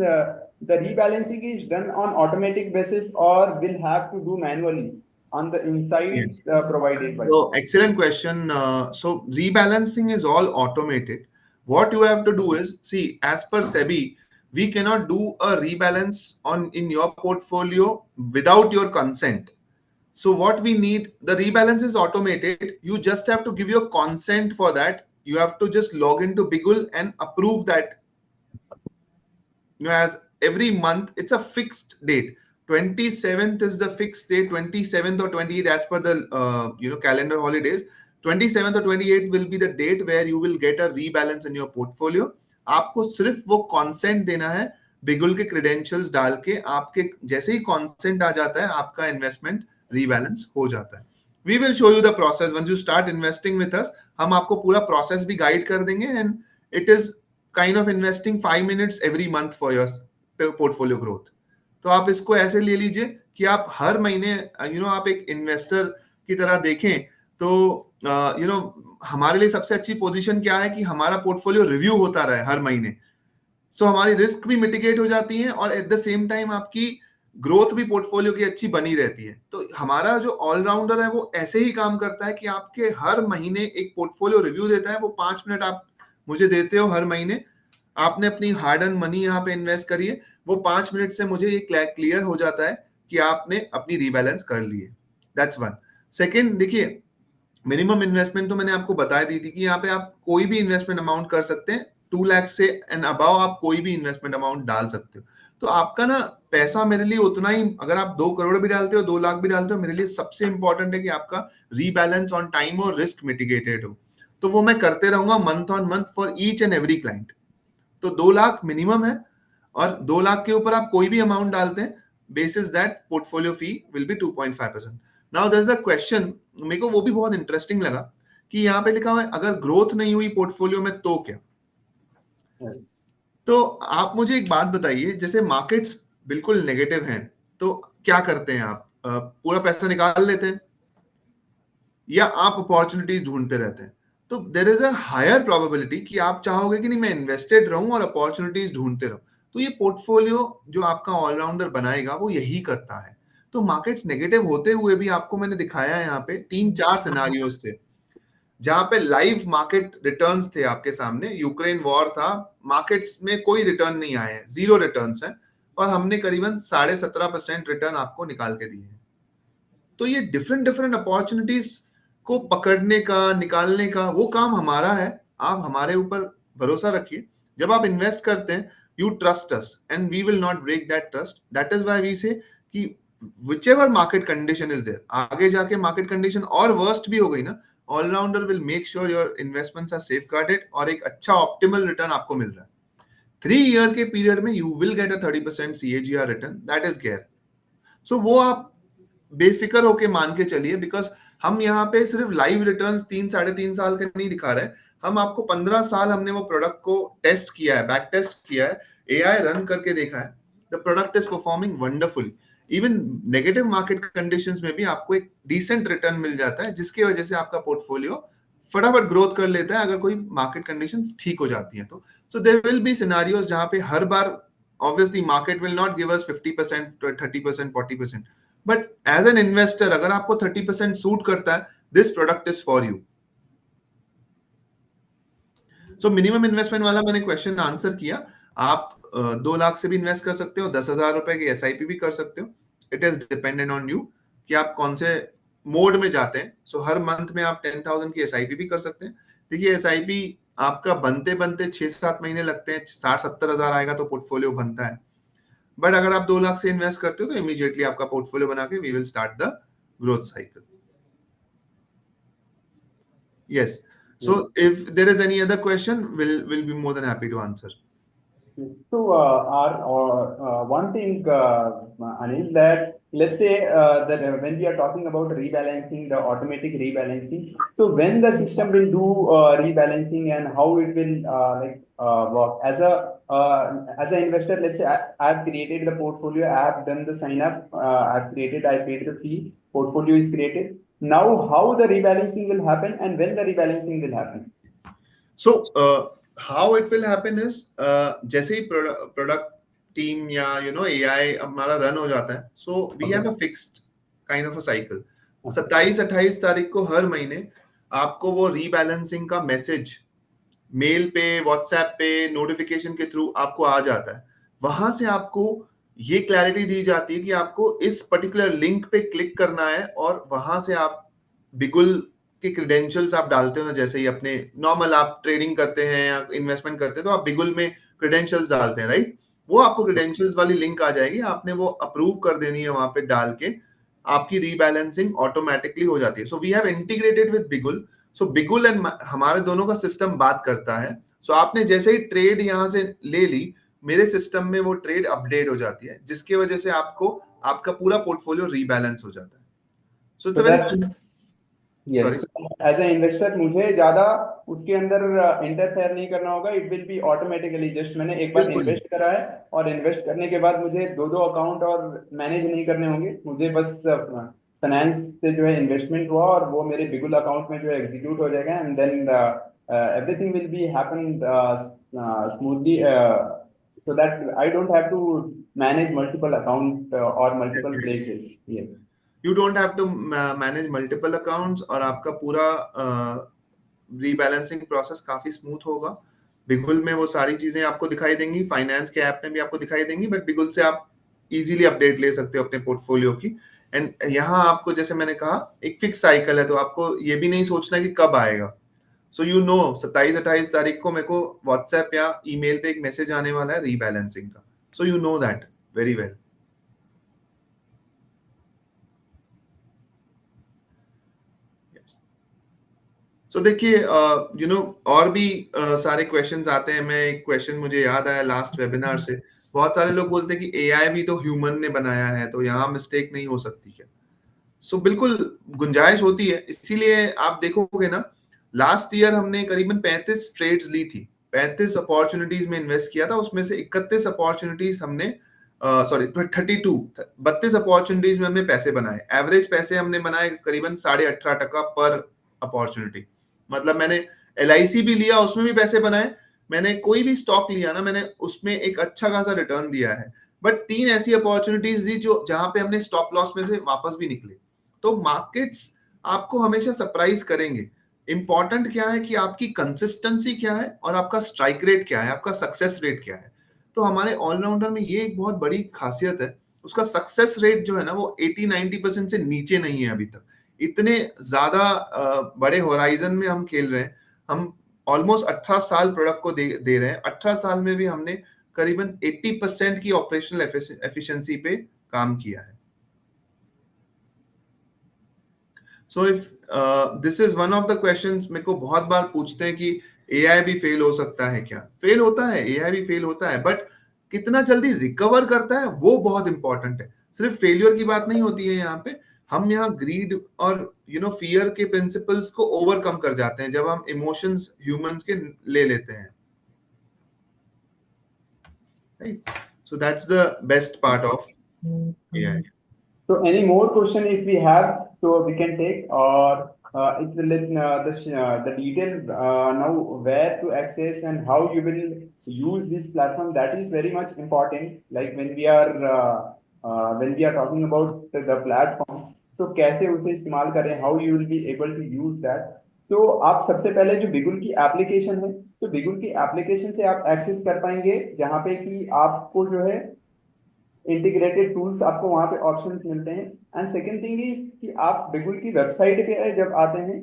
the rebalancing is done on automatic basis or will have to do manually on the insight provided by? So excellent question. So rebalancing is all automated. What you have to do is, see, as per SEBI, we cannot do a rebalance in your portfolio without your consent. So what we need, the rebalance is automated. You just have to give your consent for that. You have to just log into Bigul and approve that. As every month, it's a fixed date. 27th is the fixed date. 27th or 28th, as per the calendar holidays. 27th or 28th will be the date where you will get a rebalance in your portfolio. आपको सिर्फ वो consent देना है बिगुल के credentials डाल के. आपके जैसे ही consent आ जाता है, आपका investment rebalance हो जाता है. We will show you the process once you start investing with us. हम आपको पूरा process भी guide कर देंगे, and it is kind of investing 5 minutes every month for your portfolio growth. तो आप इसको ऐसे ले लीजिए कि आप हर महीने आप एक इन्वेस्टर की तरह देखें. तो हमारे लिए सबसे अच्छी पोजीशन क्या है कि हमारा पोर्टफोलियो रिव्यू होता रहे हर महीने. सो हमारी रिस्क भी मिटिगेट हो जाती है और एट द सेम टाइम आपकी ग्रोथ भी पोर्टफोलियो की अच्छी बनी रहती है. तो हमारा जो ऑलराउंडर है वो ऐसे ही काम करता है कि आपके हर महीने एक पोर्टफोलियो रिव्यू देता है. वो 5 मिनट आप मुझे देते हो हर महीने. आपने अपनी हार्ड अर्न मनी यहाँ पे इन्वेस्ट करिए. वो 5 मिनट से मुझे ये क्लियर हो जाता है कि आपने अपनी रीबैलेंस कर ली है. That's one. सेकेंड, देखिए, मिनिमम इन्वेस्टमेंट तो मैंने आपको बता दी थी कि यहाँ पे आप कोई भी इन्वेस्टमेंट अमाउंट कर सकते हैं. 2 लाख से एंड अबाव आप कोई भी इन्वेस्टमेंट अमाउंट डाल सकते हो. तो आपका ना पैसा मेरे लिए उतना ही, अगर आप 2 करोड़ भी डालते हो, 2 लाख भी डालते हो, मेरे लिए सबसे इंपॉर्टेंट है कि आपका रीबैलेंस ऑन टाइम और रिस्क मिटिगेटेड हो. तो वो मैं करते रहूंगा month on month for each and every client. तो 2 लाख मिनिमम है और 2 लाख के ऊपर आप कोई भी अमाउंट डालते हैं, basis that portfolio fee will be 2.5%. Now there is a question, मेरे को वो भी बहुत इंटरेस्टिंग लगा कि यहाँ पे लिखा हुआ है अगर ग्रोथ नहीं हुई पोर्टफोलियो में तो क्या. तो आप मुझे एक बात बताइए, जैसे मार्केट्स बिल्कुल नेगेटिव हैं, तो क्या करते हैं आप? पूरा पैसा निकाल लेते हैं या आप अपॉर्चुनिटीज ढूंढते रहते हैं? तो there is a higher probability कि आप चाहोगे कि नहीं मैं इन्वेस्टेड रहूं और अपॉर्चुनिटीज ढूंढते रहूं। तो ये पोर्टफोलियो जो आपका ऑलराउंडर बनाएगा वो यही करता है। तो मार्केट्स नेगेटिव होते हुए भी आपको मैंने दिखाया है यहाँ पे 3-4 सिनारियोज थे जहां पे लाइव मार्केट रिटर्न्स थे आपके सामने। यूक्रेन वॉर था, मार्केट्स में कोई रिटर्न नहीं आए हैं, 0 रिटर्न्स हैं, और हमने करीबन 17.5% रिटर्न आपको निकाल के दिए हैं। तो ये डिफरेंट डिफरेंट अपॉर्चुनिटीज को पकड़ने का, निकालने का वो काम हमारा है। आप हमारे ऊपर भरोसा रखिए। जब आप इन्वेस्ट करते हैं, you trust us and we will not break that trust. That is why we say कि whichever market condition is there, आगे जाके मार्केट कंडीशन और वर्स्ट भी हो गई ना, allrounder will make sure your investments are safeguarded और एक अच्छा ऑप्टिमल रिटर्न आपको मिल रहा है। 3 ईयर के पीरियड में you will get a 30% CAGR return, that is gear. So वो आप बेफिक्र होके मान के चलिए, बिकॉज हम यहाँ पे सिर्फ लाइव रिटर्न्स 3-3.5 साल के नहीं दिखा रहे हैं। हम आपको 15 साल हमने वो प्रोडक्ट को टेस्ट किया है, बैक टेस्ट किया है, AI रन करके देखा है। The product is performing wonderfully. Even negative market conditions में भी आपको एक डिसेंट रिटर्न मिल जाता है, जिसकी वजह से आपका पोर्टफोलियो फटाफट ग्रोथ कर लेता है अगर कोई मार्केट कंडीशंस ठीक हो जाती हैं तो। So there will be scenarios जहां पे हर बार obviously market will not give us 50%, 30%, 40%, but as an investor अगर आपको 30% सूट करता है, this product is for you. So minimum investment वाला मैंने क्वेश्चन आंसर किया। आप 2 लाख से भी इन्वेस्ट कर सकते हो, 10,000 रुपए की SIP भी कर सकते हो। It is dependent on you कि आप कौन से मोड में जाते हैं। सो हर मंथ में आप 10,000 की SIP भी कर सकते हैं। देखिए SIP आपका बनते बनते 6-7 महीने लगते हैं, 60-70 हजार आएगा तो पोर्टफोलियो बनता है। बट अगर आप 2 लाख से इन्वेस्ट करते हो तो इमीडिएटली आपका पोर्टफोलियो बना के we will start the growth cycle. Yes. So if there is any other question, we'll be more than happy to answer. So, one thing, Anil, that let's say that when we are talking about rebalancing, the automatic rebalancing, so when the system will do rebalancing and how it will work as an investor, let's say I've created the portfolio, I've done the sign up, I paid the fee, portfolio is created. Now, how the rebalancing will happen and when the rebalancing will happen? So, how it will happen is जैसे ही product team या AI हमारा run हो जाता है, so we have a fixed kind of a cycle. 27-28 तारीख को हर महीने आपको वो रीबैलेंसिंग का मैसेज मेल पे, व्हाट्सएप पे, नोटिफिकेशन के थ्रू आपको आ जाता है। वहां से आपको ये क्लैरिटी दी जाती है कि आपको इस पर्टिकुलर लिंक पे क्लिक करना है और वहां से आप बिगुल के क्रेडेंशियल्स आप डालते हो ना, जैसे ही अपने नॉर्मल आप ट्रेडिंग करते हैं या इन्वेस्टमेंट करते हैं तो आप बिगुल में क्रेडेंशियल्स डालते हैं, राइट? वो आपको क्रेडेंशियल्स वाली लिंक आ जाएगी, आपने वो अप्रूव कर देनी है वहां पे डाल के, आपकी रीबैलेंसिंग ऑटोमेटिकली हो जाती है। So we have integrated with Bigul. So बिगुल एंड हमारे दोनों का सिस्टम बात करता है। सो आपने जैसे ही ट्रेड यहां से ले ली, मेरे सिस्टम में वो ट्रेड अपडेट हो जाती है, जिसकी वजह से आपको आपका पूरा पोर्टफोलियो रीबैलेंस हो जाता है। So it's very Yes, as an investor मुझे ज्यादा उसके अंदर इंटरफेयर नहीं करना होगा, it will be automatically. Just मैंने एक बार इन्वेस्ट करा है और इन्वेस्ट करने के बाद मुझे 2 अकाउंट और मैनेज नहीं करने होंगे, मुझे बस फाइनेंस से जो है इन्वेस्टमेंट हुआ और वो मेरे बिगुल अकाउंट में जो है एग्जीक्यूट हो जाएगा and then everything will be happen smoothly so that I don't have to manage multiple account or multiple places. Yeah. You don't have to manage multiple accounts और आपका पूरा रीबैलेंसिंग प्रोसेस काफी smooth होगा। बिगुल में वो सारी चीजें आपको दिखाई देंगी, फाइनेंस के ऐप में भी आपको दिखाई देंगी, बट बिगुल से आप इजीली अपडेट ले सकते हो अपने पोर्टफोलियो की। एंड यहाँ आपको जैसे मैंने कहा एक फिक्स साइकिल है, तो आपको ये भी नहीं सोचना कि कब आएगा। सो 27-28 तारीख को मेरे को व्हाट्सएप या ईमेल पे एक मैसेज आने वाला है रीबैलेंसिंग का। So you know that very well. So देखिए और भी सारे क्वेश्चंस आते हैं। मैं एक क्वेश्चन मुझे याद आया लास्ट वेबिनार से, बहुत सारे लोग बोलते हैं कि AI भी तो ह्यूमन ने बनाया है, तो यहाँ मिस्टेक नहीं हो सकती क्या? सो बिल्कुल गुंजाइश होती है। इसीलिए आप देखोगे ना, लास्ट ईयर हमने करीबन 35 ट्रेड्स ली थी, 35 अपॉर्चुनिटीज में इन्वेस्ट किया था, उसमें से 31 अपॉर्चुनिटीज हमने सॉरी 32 अपॉर्चुनिटीज में हमने पैसे बनाए। एवरेज पैसे हमने बनाए करीबन 18.5% पर अपॉर्चुनिटी। मतलब मैंने LIC भी लिया, उसमें भी पैसे बनाए। मैंने कोई भी स्टॉक लिया ना, मैंने उसमें एक अच्छा खासा रिटर्न दिया है। बट 3 ऐसी अपॉर्चुनिटीज दी जो जहां पे हमने स्टॉप लॉस में से वापस भी निकले। तो मार्केट्स आपको हमेशा सरप्राइज करेंगे। इंपॉर्टेंट क्या है कि आपकी कंसिस्टेंसी क्या है और आपका स्ट्राइक रेट क्या है, आपका सक्सेस रेट क्या है। तो हमारे ऑलराउंडर में ये एक बहुत बड़ी खासियत है, उसका सक्सेस रेट जो है ना वो 80-90% से नीचे नहीं है अभी तक। इतने ज्यादा बड़े होराइजन में हम खेल रहे हैं। हम ऑलमोस्ट 18 साल प्रोडक्ट को दे रहे हैं। 18 साल में भी हमने करीबन 80% की ऑपरेशनल एफिशिएंसी पे काम किया है। So if this is one of the questions मेरे को बहुत बार पूछते हैं कि AI भी फेल हो सकता है क्या? फेल होता है, AI भी फेल होता है, बट कितना जल्दी रिकवर करता है वो बहुत इंपॉर्टेंट है। सिर्फ फेलियर की बात नहीं होती है यहाँ पे। हम यहाँ ग्रीड और फियर के प्रिंसिपल्स को ओवरकम कर जाते हैं जब हम इमोशंस ह्यूमंस के ले लेते हैं, right? So that's the best part of AI. So any more question if we have, so we can take, or it's the detail now where to access and how you will use this platform, that is very much important. Like when we are talking about the platform, तो कैसे उसे इस्तेमाल करें, how you will be able to use that. तो आप सबसे पहले जो बिगुल की एप्लीकेशन है, तो बिगुल की एप्लीकेशन से आप एक्सेस कर पाएंगे, जहाँ पे कि आपको जो है इंटीग्रेटेड टूल्स आपको वहां पे ऑप्शंस मिलते हैं। एंड सेकंड थिंग इज कि आप बिगुल की वेबसाइट पे जब आते हैं,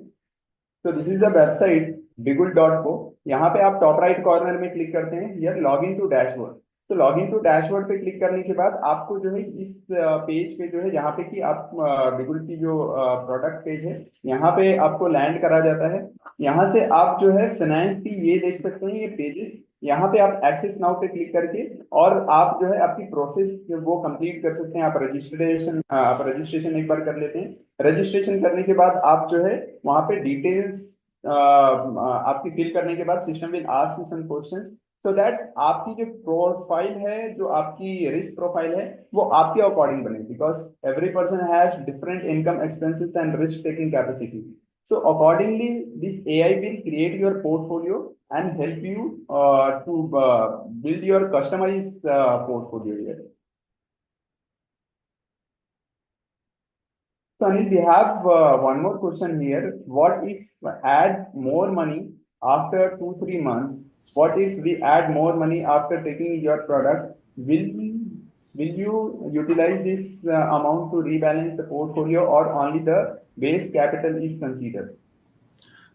तो this is the website bigul.co। यहाँ पे आप टॉप राइट कॉर्नर में क्लिक करते हैं, here log in to dashboard. तो लॉग इन टू डैशबोर्ड पे क्लिक करने के बाद आपको जो है इस पेज पे जो है, जहाँ पे कि आप बिगुल की जो प्रोडक्ट पेज है, यहाँ पे आपको लैंड करा जाता है। यहाँ से आप जो है फाइनेंस की ये देख सकते हैं ये पेजेस, यहाँ पे आप एक्सेस नाउ पे क्लिक करके और आप जो है आपकी प्रोसेस वो कंप्लीट कर सकते हैं। आप रजिस्ट्रेशन एक बार कर लेते हैं। रजिस्ट्रेशन करने के बाद आप जो है वहां पे डिटेल्स आपकी फिल करने के बाद system will ask you some questions, so that आपकी जो प्रोफाइल है, जो आपकी रिस्क प्रोफाइल है, वो आपके अकॉर्डिंग बने, because every person has different income expenses and risk taking capacity. So accordingly, this AI will create your portfolio and help you to build your customized portfolio here. So Anil, we have one more question here. What if add more money after 2-3 months? What if we add more money after taking your product? Will you utilize this amount to rebalance the portfolio, or only the base capital is considered?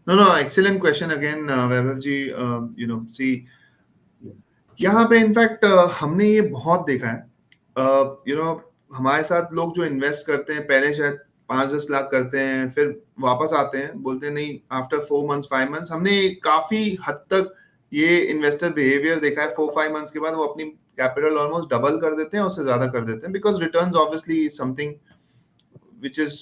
No, excellent question again, वैभव जी। सी यहाँ पे in fact हमने ये बहुत देखा है। हमारे साथ लोग जो इन्वेस्ट करते हैं, पहले शायद 5-10 लाख करते हैं, फिर वापस आते हैं, बोलते हैं नहीं आफ्टर 4 मंथ्स 5 मंथ्स। हमने काफी हद तक ये इन्वेस्टर बिहेवियर देखा है। 4-5 मंथ्स के बाद वो अपनी कैपिटल ऑलमोस्ट डबल कर देते हैं, उससे ज्यादा कर देते हैं, because returns obviously something which is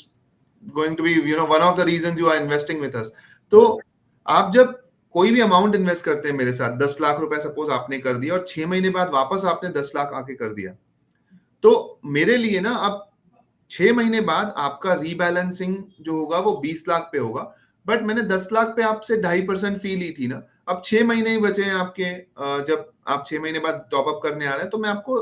going to be one of the reasons you are investing with us. तो आप जब कोई भी अमाउंट इन्वेस्ट करते हैं मेरे साथ, 10 लाख रुपए सपोज आपने कर दिया और 6 महीने बाद वापस आपने 10 लाख आके कर दिया, तो मेरे लिए ना अब 6 महीने बाद आपका रीबैलेंसिंग जो होगा वो 20 लाख पे होगा। बट मैंने 10 लाख पे आपसे 2.5% फी ली थी ना, अब 6 महीने ही बचे हैं आपके। जब आप 6 महीने बाद टॉप अप करने आ रहे हैं, तो मैं आपको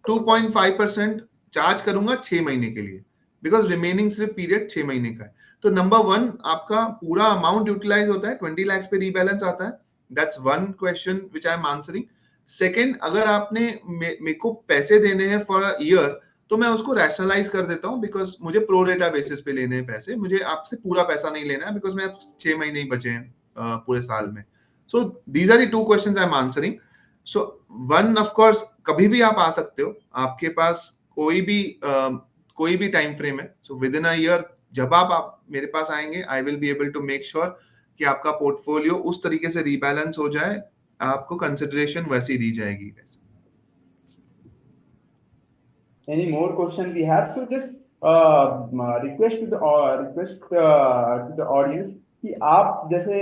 2.5% चार्ज करूंगा 6 महीने के लिए, बिकॉज रिमेनिंग सिर्फ पीरियड 6 महीने का है। तो नंबर 1, आपका पूरा अमाउंट यूटिलाइज होता है, 20 लाख पे रीबैलेंस आता है। That's one question which I am answering. Second, अगर आपने मेरे को पैसे देने हैं फॉर अ ईयर, तो मैं उसको रैशनलाइज कर देता हूँ, बिकॉज मुझे प्रो रेटा बेसिस पे लेने हैं पैसे, मुझे आपसे पूरा पैसा नहीं लेना है, बिकॉज मैं 6 महीने ही बचे हैं पूरे साल में। So these are the 2 questions I am answering. So one, of course कभी भी आप आ सकते हो, आपके पास कोई भी टाइम फ्रेम है। So with in a year जब आप मेरे पास आएंगे, I will be able to make sure कि आपका पोर्टफोलियो उस तरीके से रीबैलेंस हो जाए, आपको कंसिडरेशन वैसी दी जाएगी। Any more question we have? So just request to the audience कि आप जैसे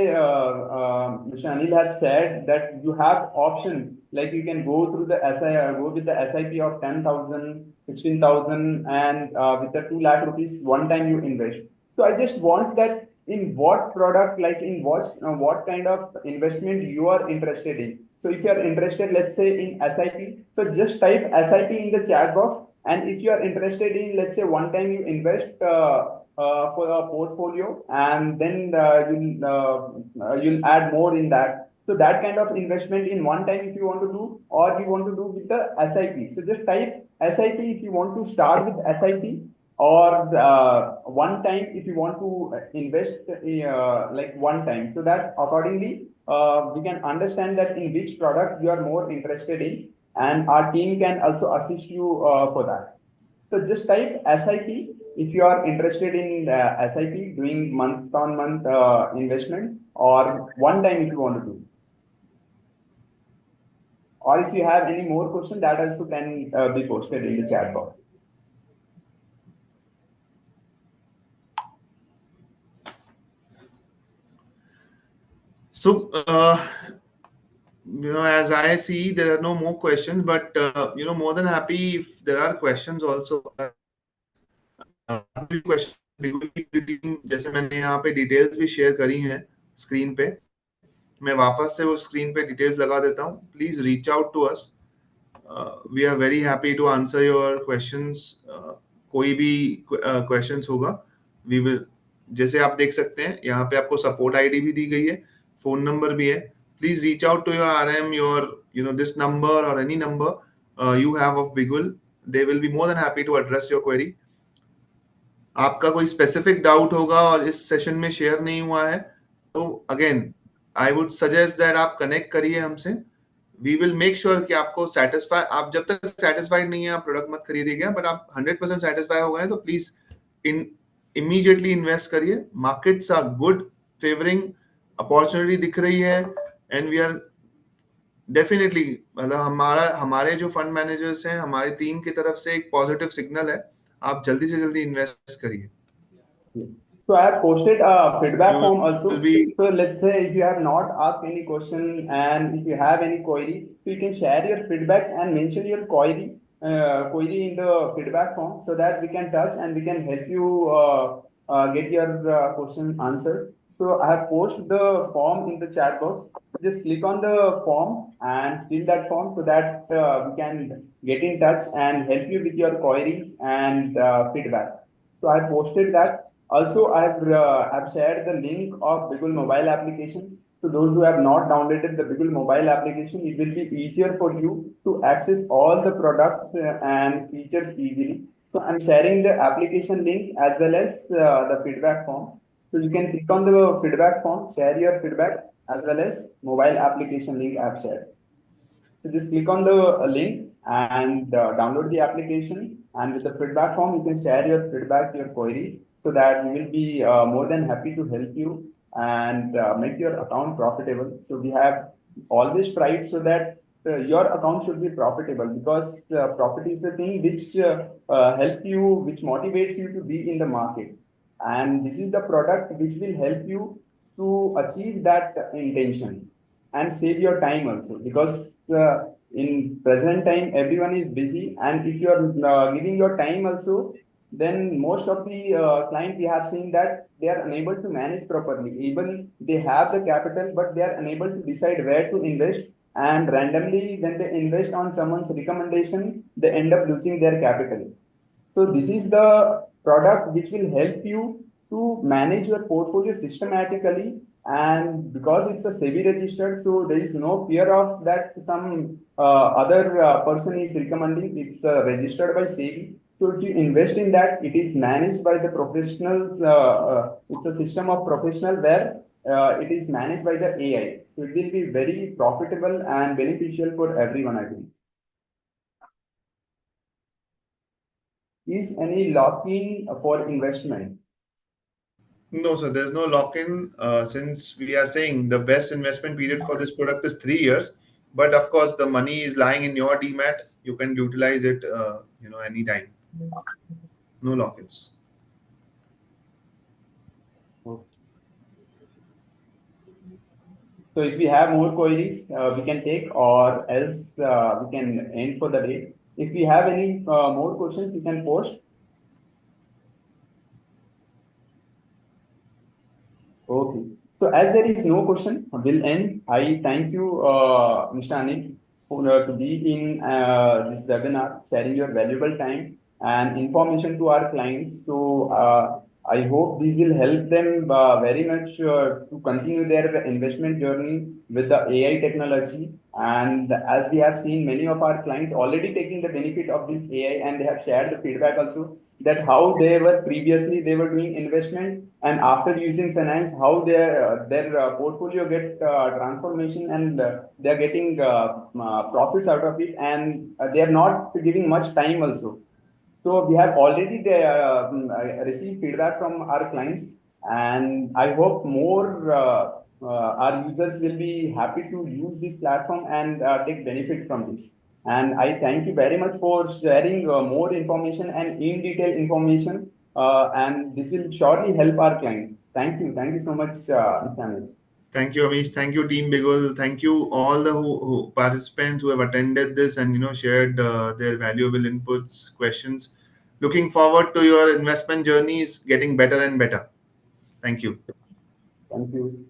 Mr. Anil had said that you have option like you can go through the go with the SIP of 10,000, 16,000, and with the 2 lakh rupees one time you invest. So I just want that in what product, like in what kind of investment you are interested in. So if you are interested, let's say in SIP, so just type SIP in the chat box. And if you are interested in, let's say one time you invest for a portfolio, and then you'll add more in that. So that kind of investment in one time if you want to do, or you want to do with the SIP. So just type SIP if you want to start with SIP, or one time if you want to invest like one time, so that accordingly we can understand that in which product you are more interested in, and our team can also assist you for that. So just type SIP if you are interested in SIP, doing month on month investment, or one time if you want to do. Or if you have any more question, that also can be posted in the chat box. So, as I see, there are no more questions, but, more than happy if there are questions also. जैसे मैंने यहाँ पे details भी share करी हैं screen पे, मैं वापस से वो स्क्रीन पे डिटेल्स लगा देता हूँ. Please reach out to us. We are very happy to answer your questions. कोई भी क्वेश्चंस होगा, वी विल, जैसे आप देख सकते हैं यहाँ पे आपको सपोर्ट आईडी भी दी गई है, फोन नंबर भी है. Please reach out to your RM, your this number और any number you have of Bigul. They will be more than happy to address your query. आपका कोई स्पेसिफिक डाउट होगा और इस सेशन में शेयर नहीं हुआ है, तो again I would suggest that आप कनेक्ट करिए हमसे. वी विल मेक श्योर कि आपको सेटिस्फाई, आप जब तक सेटिस्फाइड नहीं है आप प्रोडक्ट मत खरीदिएगा, बट आप 100% सेटिस्फाई हो गए तो प्लीज इमीडिएटली इन्वेस्ट करिए. Markets are good, favouring, opportunity दिख रही है, एंड वी आर डेफिनेटली, मतलब हमारे जो फंड मैनेजर्स हैं, हमारी टीम की तरफ से एक पॉजिटिव सिग्नल है. आप जल्दी से जल्दी इन्वेस्ट करिए. So I have posted a feedback form also. be- So let's say if you have not asked any question, and if you have any query, so you can share your feedback and mention your query in the feedback form, so that we can touch and we can help you get your question answered. So I have posted the form in the chat box. Just click on the form and fill that form, so that we can get in touch and help you with your queries and feedback. So I posted that. Also, I've shared the link of Bigul mobile application. So those who have not downloaded the Bigul mobile application, it will be easier for you to access all the products and features easily. So I'm sharing the application link as well as the feedback form. So you can click on the feedback form, share your feedback, as well as mobile application link I've shared. So just click on the link and download the application, and with the feedback form, you can share your feedback, your query, so that we will be more than happy to help you and make your account profitable. So we have always tried so that your account should be profitable, because profit is the thing which help you, which motivates you to be in the market. And this is the product which will help you to achieve that intention and save your time also, because in present time everyone is busy, and if you are giving your time also, then most of the clients we have seen that they are unable to manage properly. Even they have the capital, but they are unable to decide where to invest, and randomly when they invest on someone's recommendation, they end up losing their capital. So this is the product which will help you to manage your portfolio systematically, and because it's a SEBI registered, so there is no fear of that some other person is recommending. It's registered by SEBI. So if you invest in that, it is managed by the professionals. It's a system of professional where it is managed by the AI. So it will be very profitable and beneficial for everyone, I think. Is any lock-in for investment? No, sir, there's no lock-in, since we are saying the best investment period for this product is 3 years. But of course, the money is lying in your demat. You can utilize it, anytime. No lock-ins. So if we have more queries, we can take, or else we can end for the day. If we have any more questions, you can post. Okay. So as there is no question, we'll end. I thank you, Mr. Anil, for to be in this webinar, sharing your valuable time and information to our clients. So I hope this will help them very much to continue their investment journey with the AI technology. And as we have seen, many of our clients already taking the benefit of this AI, and they have shared the feedback also that how they were previously they were doing investment, and after using finance, how their portfolio get transformation, and they are getting profits out of it, and they are not giving much time also. So we have already received feedback from our clients, and I hope more our users will be happy to use this platform and take benefit from this. And I thank you very much for sharing more information and in detail information. And this will surely help our client. Thank you. Thank you so much, Mr. Anil. Thank you, Amish. Thank you, Team Bigul. Thank you all the who participants who have attended this and shared their valuable inputs, questions. Looking forward to your investment journeys getting better and better. Thank you. Thank you.